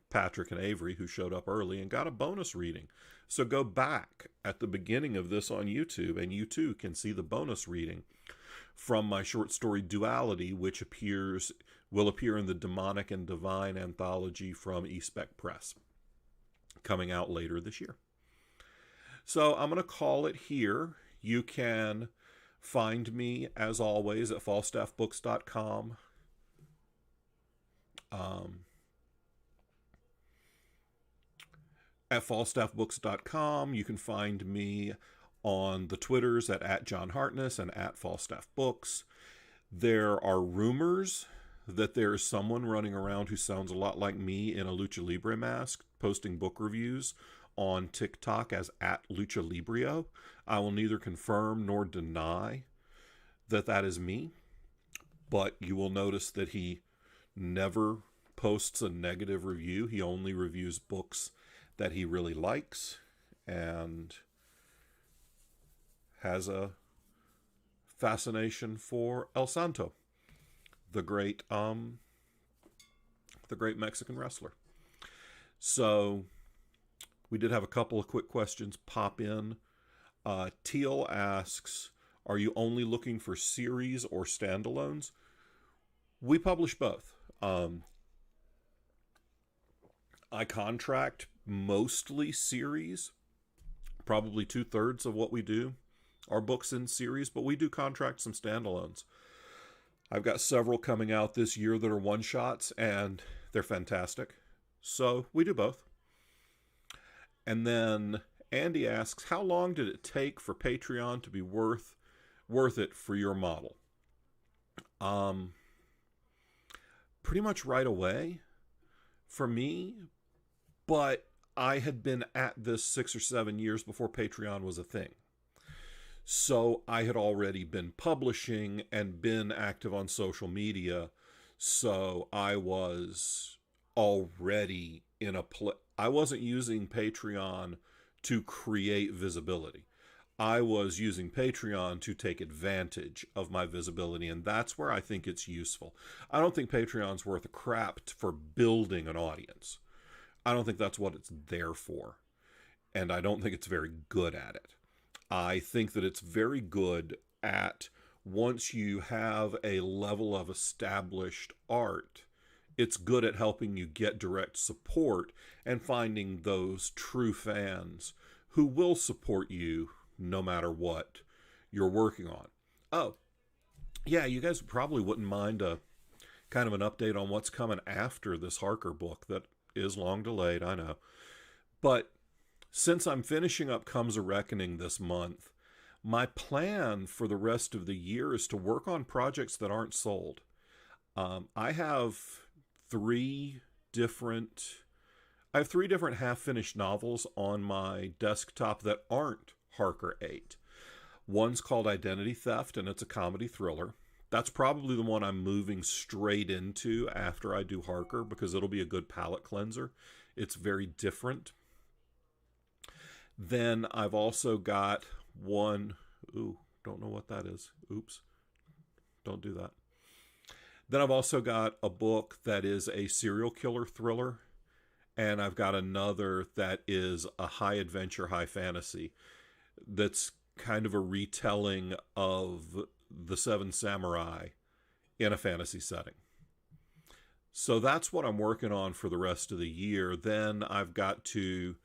Patrick and Avery, who showed up early and got a bonus reading. So go back at the beginning of this on YouTube, and you too can see the bonus reading from my short story Duality, which will appear in the Demonic and Divine anthology from eSpec Press, coming out later this year. So I'm going to call it here. You can find me, as always, at falstaffbooks.com. At falstaffbooks.com, you can find me on the Twitters at John Hartness and at falstaffbooks. There are rumors that there is someone running around who sounds a lot like me in a Lucha Libre mask, posting book reviews on TikTok as at Lucha Librio. I will neither confirm nor deny that that is me, but you will notice that he never posts a negative review. He only reviews books that he really likes and has a fascination for El Santo, the great Mexican wrestler. So we did have a couple of quick questions pop in. Teal asks, are you only looking for series or standalones? We publish both. I contract mostly series. Probably 2/3 of what we do are books in series, but we do contract some standalones. I've got several coming out this year that are one-shots, and they're fantastic. So we do both. And then Andy asks, how long did it take for Patreon to be worth it for your model? Pretty much right away for me, but I had been at this 6 or 7 years before Patreon was a thing. So I had already been publishing and been active on social media. So I was already in I wasn't using Patreon to create visibility. I was using Patreon to take advantage of my visibility, and that's where I think it's useful. I don't think Patreon's worth a crap for building an audience. I don't think that's what it's there for, and I don't think it's very good at it. I think that it's very good at, once you have a level of established art, it's good at helping you get direct support and finding those true fans who will support you no matter what you're working on. Oh, yeah, you guys probably wouldn't mind a kind of an update on what's coming after this Harker book that is long delayed, I know. But since I'm finishing up Comes a Reckoning this month, my plan for the rest of the year is to work on projects that aren't sold. I have three different half-finished novels on my desktop that aren't Harker 8. One's called Identity Theft, and it's a comedy thriller. That's probably the one I'm moving straight into after I do Harker, because it'll be a good palate cleanser. It's very different. Then I've also got one... Ooh, don't know what that is. Oops. Don't do that. Then I've also got a book that is a serial killer thriller. And I've got another that is a high adventure, high fantasy. That's kind of a retelling of the Seven Samurai in a fantasy setting. So that's what I'm working on for the rest of the year. Then I've got to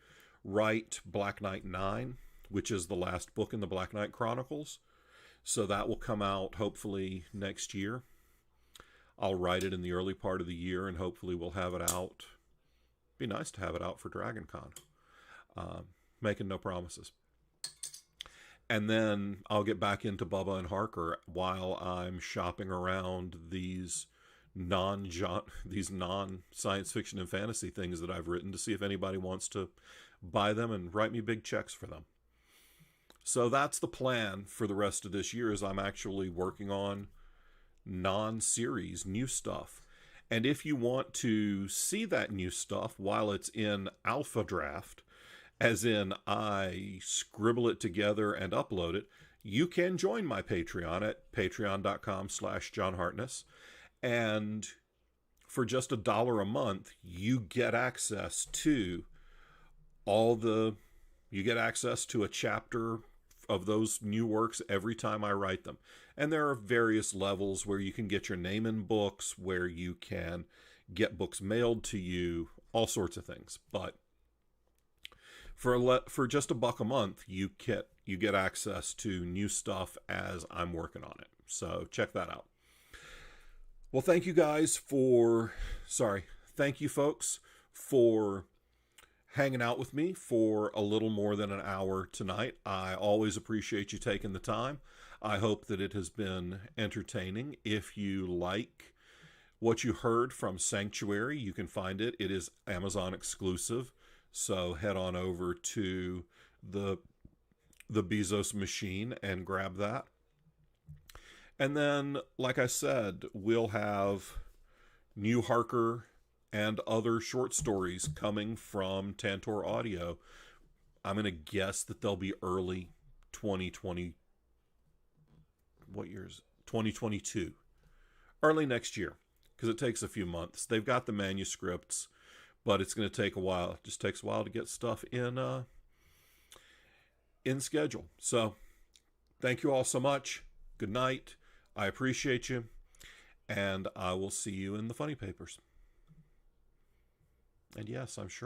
write Black Knight 9, which is the last book in the Black Knight Chronicles. So that will come out hopefully next year. I'll write it in the early part of the year, and hopefully we'll have it out. Be nice to have it out for DragonCon. Making no promises. And then I'll get back into Bubba and Harker while I'm shopping around these non-science fiction and fantasy things that I've written to see if anybody wants to buy them and write me big checks for them. So that's the plan for the rest of this year, is I'm actually working on non-series new stuff. And if you want to see that new stuff while it's in alpha draft, as in I scribble it together and upload it, you can join my Patreon at patreon.com/JohnHartness. And for just $1 a month, you get access to you get access to a chapter of those new works every time I write them. And there are various levels where you can get your name in books, where you can get books mailed to you, all sorts of things. But for just $1 a month, you get access to new stuff as I'm working on it. So check that out. Well, thank you folks for hanging out with me for a little more than an hour tonight. I always appreciate you taking the time. I hope that it has been entertaining. If you like what you heard from Sanctuary, you can find it. It is Amazon exclusive. So head on over to the Bezos machine and grab that. And then, like I said, we'll have new Harker and other short stories coming from Tantor Audio. I'm going to guess that they'll be early 2020. What year is it? 2022. Early next year, because it takes a few months. They've got the manuscripts, but it's going to take a while. It just takes a while to get stuff in schedule. So, thank you all so much. Good night. I appreciate you, and I will see you in the funny papers. And yes, I'm sure